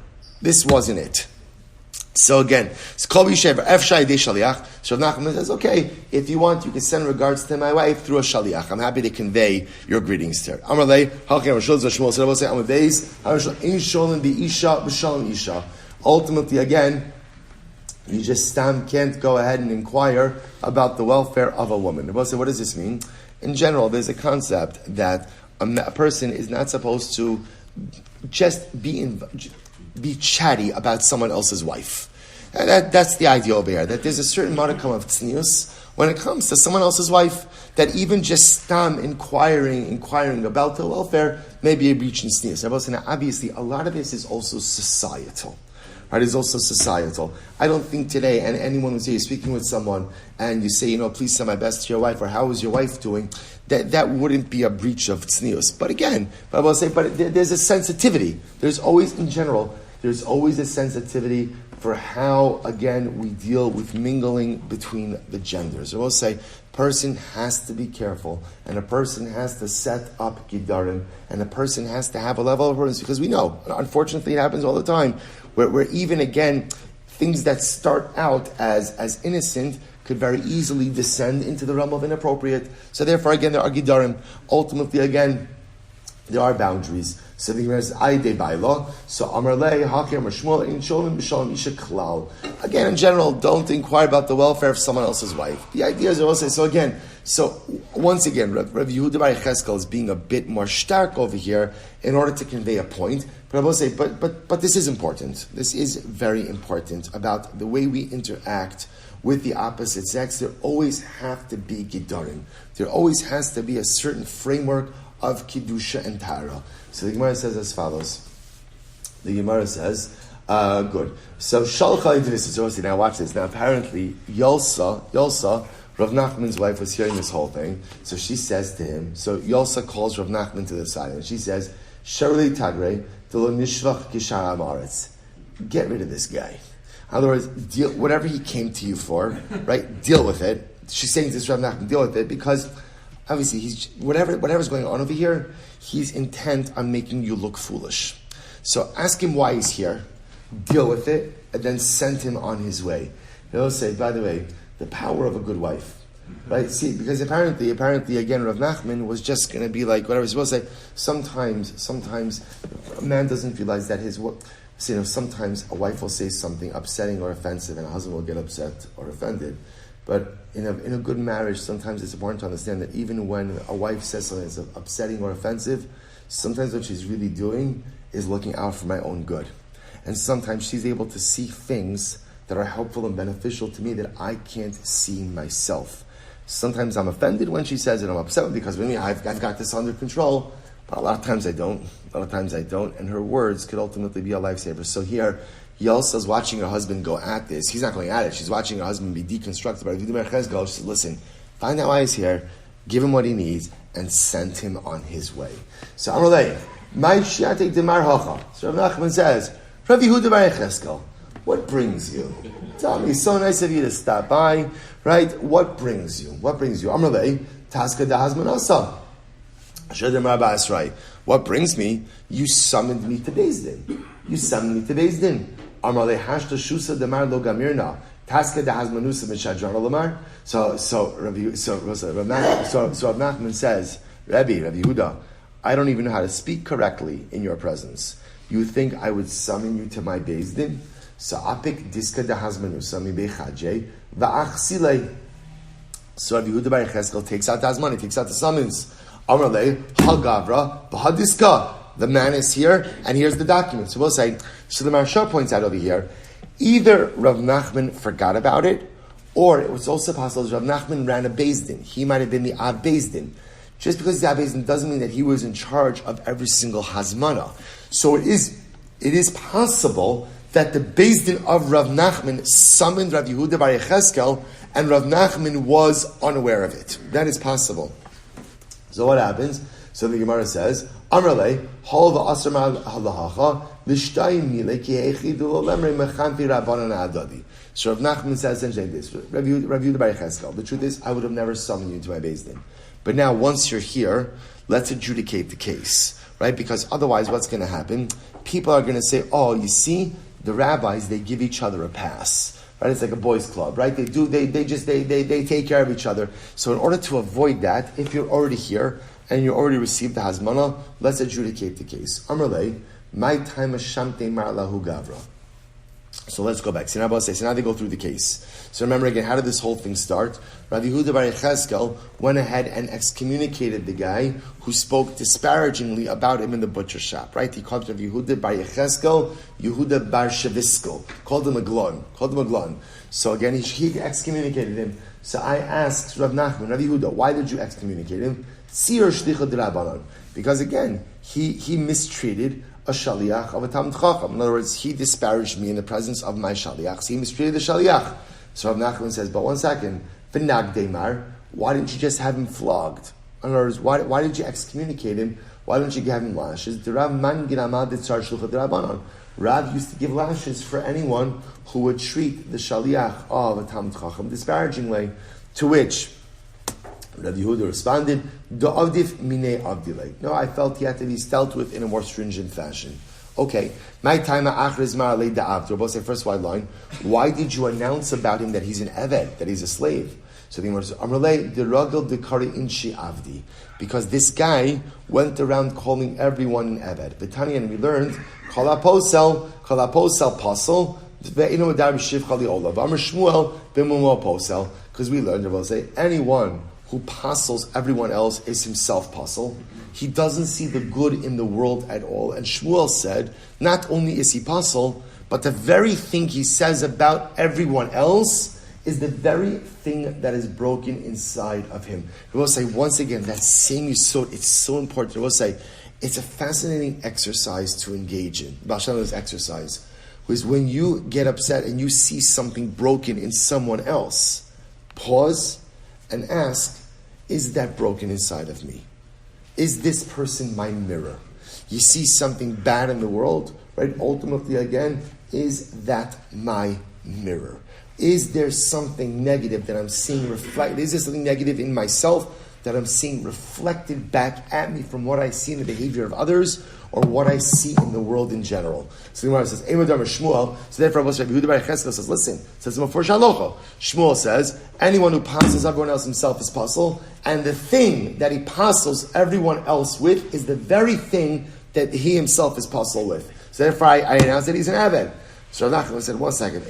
So again, it's Kol Yishev Efshai De Shaliach. So Rav Nachman says, okay, if you want, you can send regards to my wife through a Shaliach. I'm happy to convey your greetings to her. Amarlei, Hakim Rashul Shmuel Silber say Amadeis, Ein Sholem Isha B'Shalom Isha. Ultimately, again, you just can't go ahead and inquire about the welfare of a woman. What does this mean? In general, there's a concept that a person is not supposed to just be chatty about someone else's wife. And that's the idea over here, that there's a certain modicum of tznius when it comes to someone else's wife, that even just inquiring about her welfare may be a breach in tznius. Now, obviously, a lot of this is also societal. Right, it's also societal. I don't think today, and anyone who's here speaking with someone, and you say, please send my best to your wife, or how is your wife doing, that wouldn't be a breach of tznius. But again, I will say, there's a sensitivity. There's always a sensitivity for how, again, we deal with mingling between the genders. I will say, person has to be careful, and a person has to set up gidarim, and a person has to have a level of prudence, because we know, unfortunately, it happens all the time, where even, again, things that start out as innocent could very easily descend into the realm of inappropriate. So therefore, again, there are gidarim. Ultimately, again, there are boundaries. So the Gemara says, "Aidei baila." So Amarlei Hakim Shmuel in Sholem B'Shalom Isha Klal. Again, in general, don't inquire about the welfare of someone else's wife. The idea is also once again, Rabbi Yehuda Bar Yecheskel is being a bit more stark over here in order to convey a point. But I will say, but this is important. This is very important about the way we interact with the opposite sex. There always have to be gidarim. There always has to be a certain framework of Kiddusha and TORAH. So the Gemara says as follows. The Gemara says, good. So Shalcha into this. Now watch this. Now apparently, Yolsa, Rav Nachman's wife, was hearing this whole thing. So she says to him, so Yolsa calls Rav Nachman to the side, and she says, Sharli Tagre, Delo Nishvach Kishar Amaretz. Get rid of this guy. In other words, whatever he came to you for, right? Deal with it. She's saying to this Rav Nachman, deal with it, because obviously he's whatever's going on over here, he's intent on making you look foolish. So ask him why he's here, deal with it, and then send him on his way. He'll say, by the way, the power of a good wife. Right? See, because apparently again, Rav Nachman was just going to be like whatever he's supposed to say. Sometimes a man doesn't realize that sometimes a wife will say something upsetting or offensive, and a husband will get upset or offended. But in a good marriage, sometimes it's important to understand that even when a wife says something that's upsetting or offensive, sometimes what she's really doing is looking out for my own good. And sometimes she's able to see things that are helpful and beneficial to me that I can't see myself. Sometimes I'm offended when she says it, I'm upset because I've got this under control, but a lot of times I don't. And her words could ultimately be a lifesaver. So here, Yelsa's watching her husband go at this. He's not going at it. She's watching her husband be deconstructed. But she says, listen, find out why he's here, give him what he needs, and send him on his way. So Amalei, my shiate demar hacha. So Rav Nachman says, Rabbi Yehuda Bar Yecheskel, what brings you? Tell me, so nice of you to stop by, right? What brings you? Amalei, taska da hazmanasa. Shademar ba'asrai. What brings me? You summoned me to Beis Din. Amalei hashta shusa demar lo gamirna. Taska da hazmanusa mishadran lamar. So Rav Nachman says, Rabbi Yehuda, I don't even know how to speak correctly in your presence. You think I would summon you to my Beis Din? So apik diska da hazmanusa mi bechaje va'achsilei. So Rabbi Yehuda Bar Yecheskel takes out the hazman, takes out the summons. Amalei hagavra b'hadiska. The man is here, and here's the document. So we'll say, so the Maharsha points out over here, either Rav Nachman forgot about it, or it was also possible that Rav Nachman ran a Beis Din. He might have been the Av Beis Din. Just because he's Av Beis Din doesn't mean that he was in charge of every single hazmana. So it is possible that the Beis Din of Rav Nachman summoned Rav Yehuda Bar Yecheskel, and Rav Nachman was unaware of it. That is possible. So what happens? So the Gemara says, Amrle, hol v'asar halachacha, l'shtayim mile ki hechidu lemrei mechampi rabbanan adadi. So Rav Nachman says essentially this, Rav Yehuda Bar Yecheskel, the truth is, I would have never summoned you to my Beis Din. But now, once you're here, let's adjudicate the case, right? Because otherwise, what's going to happen? People are going to say, oh, you see, the rabbis, they give each other a pass. Right? It's like a boys' club, right? They take care of each other. So in order to avoid that, if you're already here and you already received the hazmana, let's adjudicate the case. Amrlei, my time shamte mar lahu gavra. So let's go back. So now they go through the case. So remember again, how did this whole thing start? Rabbi Yehuda bar Yechezkel went ahead and excommunicated the guy who spoke disparagingly about him in the butcher shop, right? He called Rabbi Yehuda bar Yechezkel, Yehuda bar Sheviskel, called him a glon. So again, he excommunicated him. So I asked Rav Nachman, Rabbi Yehuda, why did you excommunicate him? Sir shlicha d'Rabbanan. Because again, he mistreated a shaliach of a Talmud Chacham. In other words, he disparaged me in the presence of my shaliach. So he mistreated the shaliach. So Rav Nachman says, but one second, v'nag deimar, why didn't you just have him flogged? In other words, why did you excommunicate him? Why don't you give him lashes? The Rav man giramad tzar shlucha d'Rabbanan. Rav used to give lashes for anyone who would treat the shaliach of a Talmud Chacham disparagingly. To which Rabbi Yehuda responded, "Da'avdif mine avdilei." No, I felt he had to be dealt with in a more stringent fashion. Okay, my time achriz ma'alei da'avd. We'll both say first wide line. Why did you announce about him that he's an eved, that he's a slave? So the Gemara says, "Amrlei deragel dekari inshi avdi," because this guy went around calling everyone an eved. B'tani, and we learned kol aposel pasel ve'inu adar b'shiv chali olav. Amar Shmuel b'mumo posel, because we learned, we'll say, anyone who pasels everyone else is himself pasel. He doesn't see the good in the world at all. And Shmuel said, not only is he pasel, but the very thing he says about everyone else is the very thing that is broken inside of him. We will say, once again, that same yisod, it's so important. We will say, it's a fascinating exercise to engage in. Baal Shem Tov's exercise was when you get upset and you see something broken in someone else, pause and ask, is that broken inside of me? Is this person my mirror? You see something bad in the world, right? Ultimately, again, is that my mirror? Is there something negative that I'm seeing reflected? Is there something negative in myself that I'm seeing reflected back at me from what I see in the behavior of others or what I see in the world in general? So the Gemara says, Shmuel. So therefore, Rabbi Yehuda bar Yechezkel says, listen, says Shmuel says, anyone who passes everyone else himself is pasel, and the thing that he pasels everyone else with is the very thing that he himself is pasel with. So therefore, I announced that he's an aved. So Rav Nachman said, one second.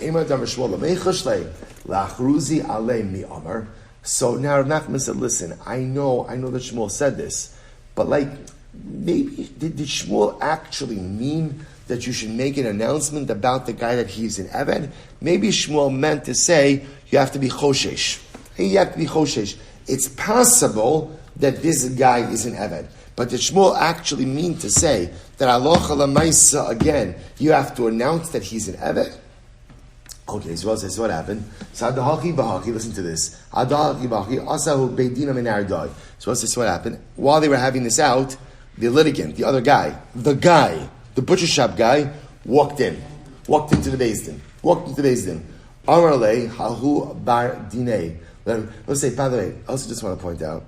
So now Rav Nachman said, listen, I know that Shmuel said this, but maybe, did Shmuel actually mean that you should make an announcement about the guy that he's an eved? Maybe Shmuel meant to say, you have to be choshesh. You have to be choshesh. It's possible that this guy is an eved. But did Shmuel actually mean to say that aloha lamaisa, again, you have to announce that he's an eved? Okay, so what happened? So listen to this. So what happened? While they were having this out, the litigant, the other guy, the butcher shop guy, walked into the Beis Din. Amarle hahu bar dinei. Let's say, by the way, I also just want to point out,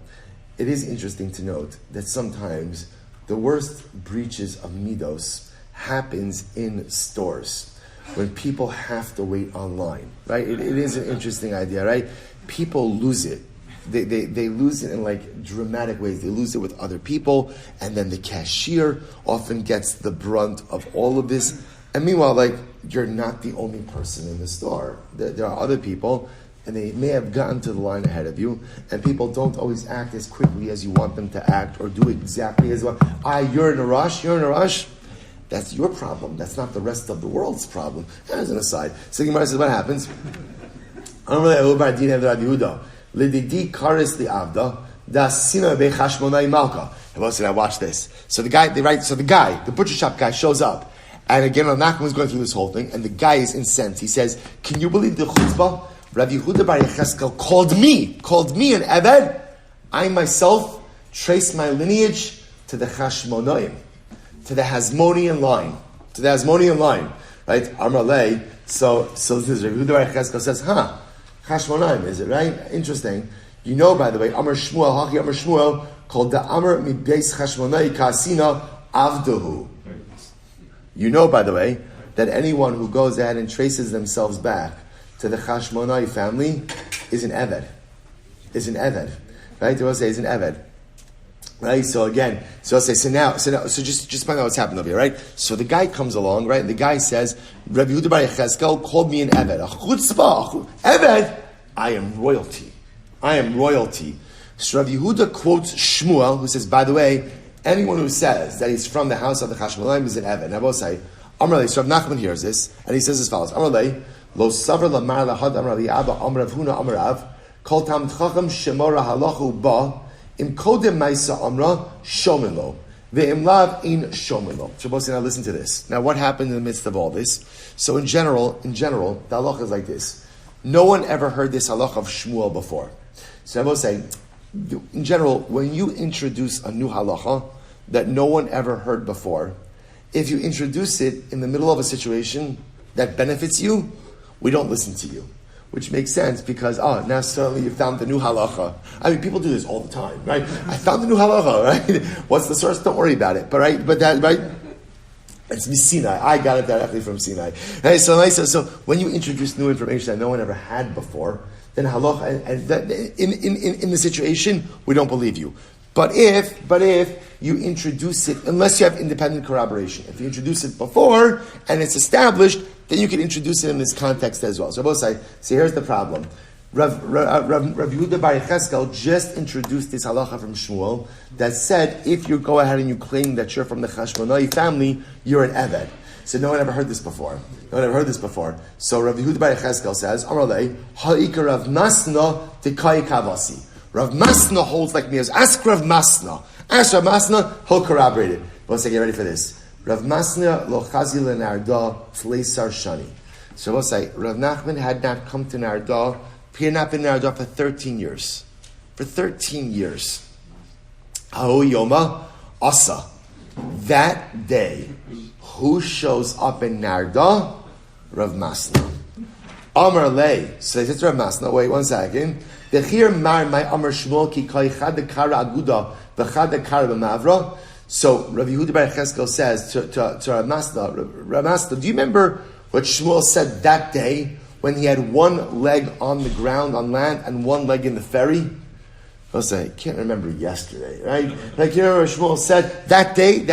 it is interesting to note that sometimes the worst breaches of midos happens in stores when people have to wait online, right? It is an interesting idea, right? People lose it. They lose it in dramatic ways. They lose it with other people, and then the cashier often gets the brunt of all of this. And meanwhile, you're not the only person in the store. There are other people, and they may have gotten to the line ahead of you, and people don't always act as quickly as you want them to act, or do exactly as well. You're in a rush. That's your problem. That's not the rest of the world's problem. As an aside. So Gemara says, what happens? Lididi karis the avda da sina be chashmonai malka. I watch this. So the guy, the butcher shop guy shows up, and again, Rav Nachman was going through this whole thing, and the guy is incensed. He says, "Can you believe the chutzpah? Rabbi Yehuda bar Yechezkel called me an eved. I myself trace my lineage to the Chashmonaim, to the Hasmonean line, right? Amarlei. So this is Rabbi Yehuda bar Yechezkel says, Chashmonaim, is it right? Interesting. You know, by the way, Amar Shmuel, called the Amar Mibeis Chashmonai Kasina Avdahu. You know, by the way, that anyone who goes ahead and traces themselves back to the Chashmonai family is an Eved. Right? They will say is an Eved. Right? So again, so just find out what's happened over here, right? So the guy comes along, right? And the guy says, Rabbi Yehuda bar Yechezkel called me an Eved. A chutzpah, Eved, I am royalty. So Rabbi Yehuda quotes Shmuel, who says, by the way, anyone who says that he's from the house of the Chashmonaim is an Eved. Now both say, Amar Lei, so Rav Nachman hears this, and he says as follows, Amar Lei, Lo Savar Lamar Lahad Amar Li'aba Amar Rav Huna Amar Rav, Kol Tam Chacham Shemora Halachu Ba, Im Kodem Maisa Amra Shomen Lo, Ve'im Lav In Shomen Lo. So both say, now listen to this. Now what happened in the midst of all this? So in general, the halacha is like this. No one ever heard this halacha of Shmuel before. So I will say, in general, when you introduce a new halacha that no one ever heard before, if you introduce it in the middle of a situation that benefits you, we don't listen to you. Which makes sense because, now suddenly you found the new halacha. I mean, people do this all the time, right? I found the new halacha, right? What's the source? Don't worry about it. But it's Sinai. I got it directly from Sinai. Right? So when you introduce new information that no one ever had before, then halacha, and in the situation, we don't believe you. But if you introduce it, unless you have independent corroboration, if you introduce it before and it's established, then you can introduce it in this context as well. So both say, here's the problem. Rav Yehuda bar Yechezkel just introduced this halacha from Shmuel that said, if you go ahead and you claim that you're from the Chashmonai family, you're an Eved. So no one ever heard this before. So Rav Yehuda bar Yechezkel says, Amalei, ha'ikar Rav Masna tekai kavasi. Rav Masna holds like me. Ask Rav Masna. He'll corroborate it. But say, get ready for this. Rav Masna lo chazi le'narda fleisar shani. So we'll say, Rav Nachman had not come to Narda, he had not been in Narda for 13 years. Ha'u yoma asa. That day, who shows up in Narda? Rav Masna. Amar lei. So they said to Rav Masna, wait 1 second. Dechir mar my Amar Shmuel ki kai chad kara aguda v'chad kara b'mavra. So Rabbi Yehuda bar Yechezkel says to Rav Masna, do you remember what Shmuel said that day when he had one leg on the ground on land and one leg in the ferry? I'll say, I can't remember yesterday, right? Like you remember what Shmuel said that day?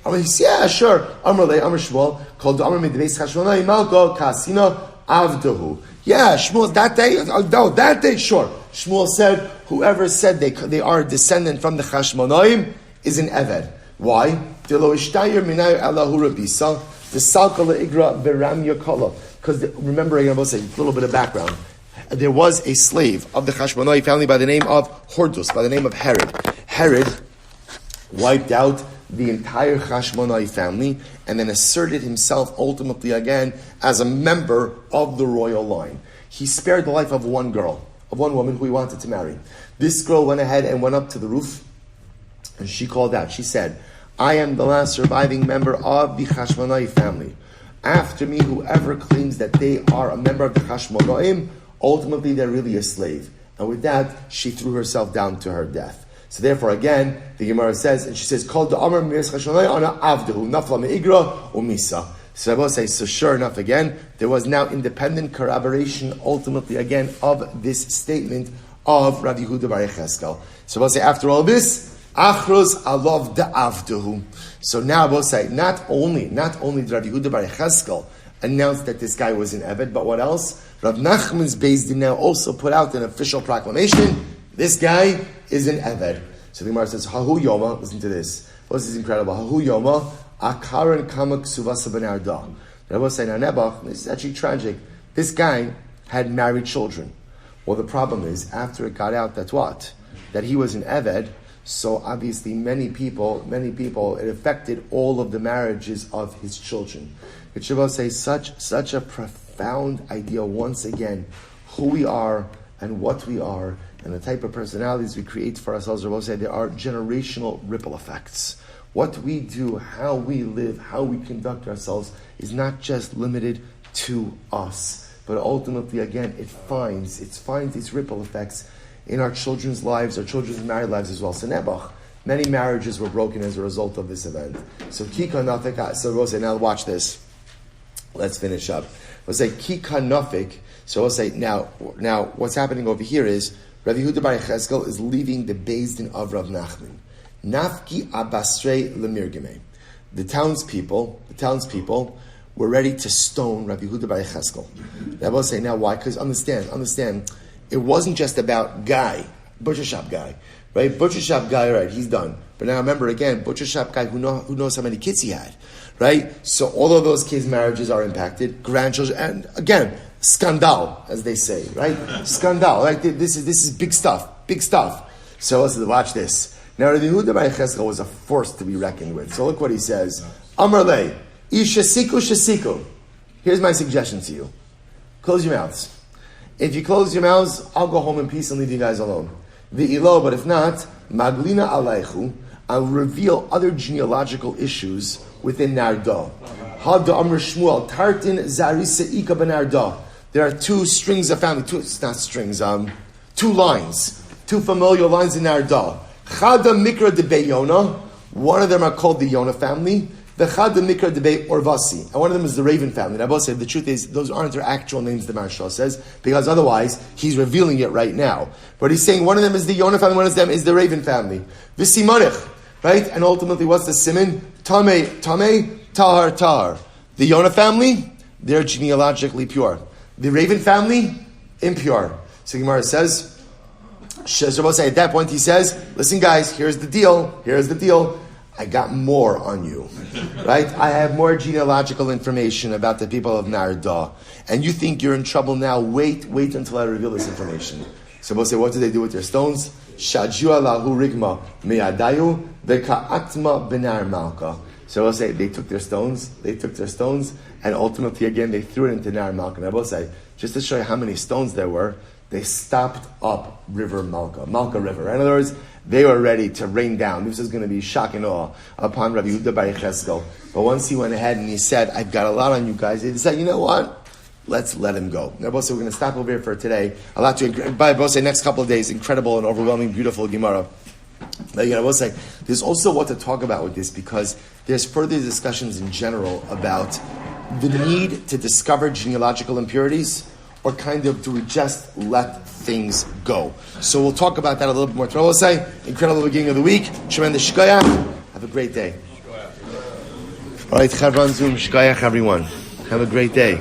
I mean, yeah, sure. Amar Shmuel called the Amar midbeis Chashmonai Malko Kasina Avdahu. Yeah, Shmuel, that day? No, that day, sure. Shmuel said, whoever said they are a descendant from the Chashmonaim is an Eved. Why? Because remember, I'm going to say a little bit of background. There was a slave of the Chashmonai family by the name of Hordus, by the name of Herod. Herod wiped out the entire Chashmonai family and then asserted himself ultimately again as a member of the royal line. He spared the life of one girl, of one woman who he wanted to marry. This girl went ahead and went up to the roof and she called out. She said, I am the last surviving member of the Chashmonai family. After me, whoever claims that they are a member of the Chashmonaim, ultimately they're really a slave. And with that, she threw herself down to her death. So therefore, again, the Gemara says, and she says, called the Amar Miris Chashmonai ana avdehu nafla meigra umisa. So I will say, so sure enough, again, there was now independent corroboration, ultimately, again, of this statement of Rabbi Yehuda bar Yechezkel. So I will say, after all this, achros alav da'avdehu. So now I will say, not only did Rabbi Yehuda bar Yechezkel announce that this guy was an Eved, but what else? Rav Nachman's Beis Din now also put out an official proclamation. This guy is an Eved. So the Gemara says, Hahu Yoma, listen to this. This is incredible. Hahu Yoma, Akaran Kama Ksuvasa Benarda. The Rebbe said, Nebach, this is actually tragic. This guy had married children. Well, the problem is, after it got out that what? That he was an Eved, so obviously many people, it affected all of the marriages of his children. It should say such a profound idea once again, who we are and what we are, and the type of personalities we create for ourselves. Rabbi said there are generational ripple effects. What we do, how we live, how we conduct ourselves is not just limited to us, but ultimately, again, it finds these ripple effects in our children's lives, our children's married lives as well. So Nebuch, many marriages were broken as a result of this event. So Kika Nafika, so Rose, now watch this. Let's finish up. We'll say ki kanofik. So we'll say now what's happening over here is Rav Yehuda bar Yechezkel is leaving the Beis Din of Rav Nachman. Nafki abasrei lemirgeme. The townspeople were ready to stone Rav Yehuda bar Yechezkel. That will say now why? Because understand, it wasn't just about guy, butcher shop guy, right? Butcher shop guy, right? He's done. But now remember again, butcher shop guy who knows how many kids he had, right? So all of those kids' marriages are impacted, grandchildren, and again, scandal, as they say, right? Scandal, right? This is big stuff. So let's watch this. Now, Rabbi Yehuda bar Yechezkel was a force to be reckoned with. So look what he says. Amar le, shasiku. Here's my suggestion to you. Close your mouths. If you close your mouths, I'll go home in peace and leave you guys alone. V'ilo, but if not, maglina aleichu, I'll reveal other genealogical issues within Narda. Hada Amr Shmuel, Tartin Zarisa Ika Benarda. There are two strings of family, two lines, two familial lines in Narda. Chada Mikra de Yona, one of them are called the Yona family. The Chada Mikra de Orvasi, and one of them is the Raven family. And I both said the truth is those aren't their actual names, the Marshal says, because otherwise he's revealing it right now. But he's saying one of them is the Yona family, one of them is the Raven family. V'simanich, right? And ultimately, what's the siman? Tameh, tahar. The Yona family, they're genealogically pure. The Raven family, impure. So Gemara says, at that point he says, listen guys, here's the deal. I got more on you, right? I have more genealogical information about the people of Narda. And you think you're in trouble now, wait until I reveal this information. So we'll say, what do they do with their stones? Shajua lahu rigma me'adayu veka'atma benar malka. So we'll say, they took their stones, and ultimately again, they threw it into Nar Malka. And I will say, just to show you how many stones there were, they stopped up River Malka River. In other words, they were ready to rain down. This is going to be shock and awe upon Rabbi Yehuda bar Yechezkel. But once he went ahead and he said, I've got a lot on you guys, they decided, you know what? Let's let him go. Now, we're going to stop over here for today. A lot to, by both say, next couple of days, incredible and overwhelming, beautiful Gemara. But I will say, there's also what to talk about with this because there's further discussions in general about the need to discover genealogical impurities or kind of do we just let things go. So we'll talk about that a little bit more. I will say, incredible beginning of the week. Tremendous shkoyach. Have a great day. All right, Chavran Zoom, shkoyach everyone. Have a great day.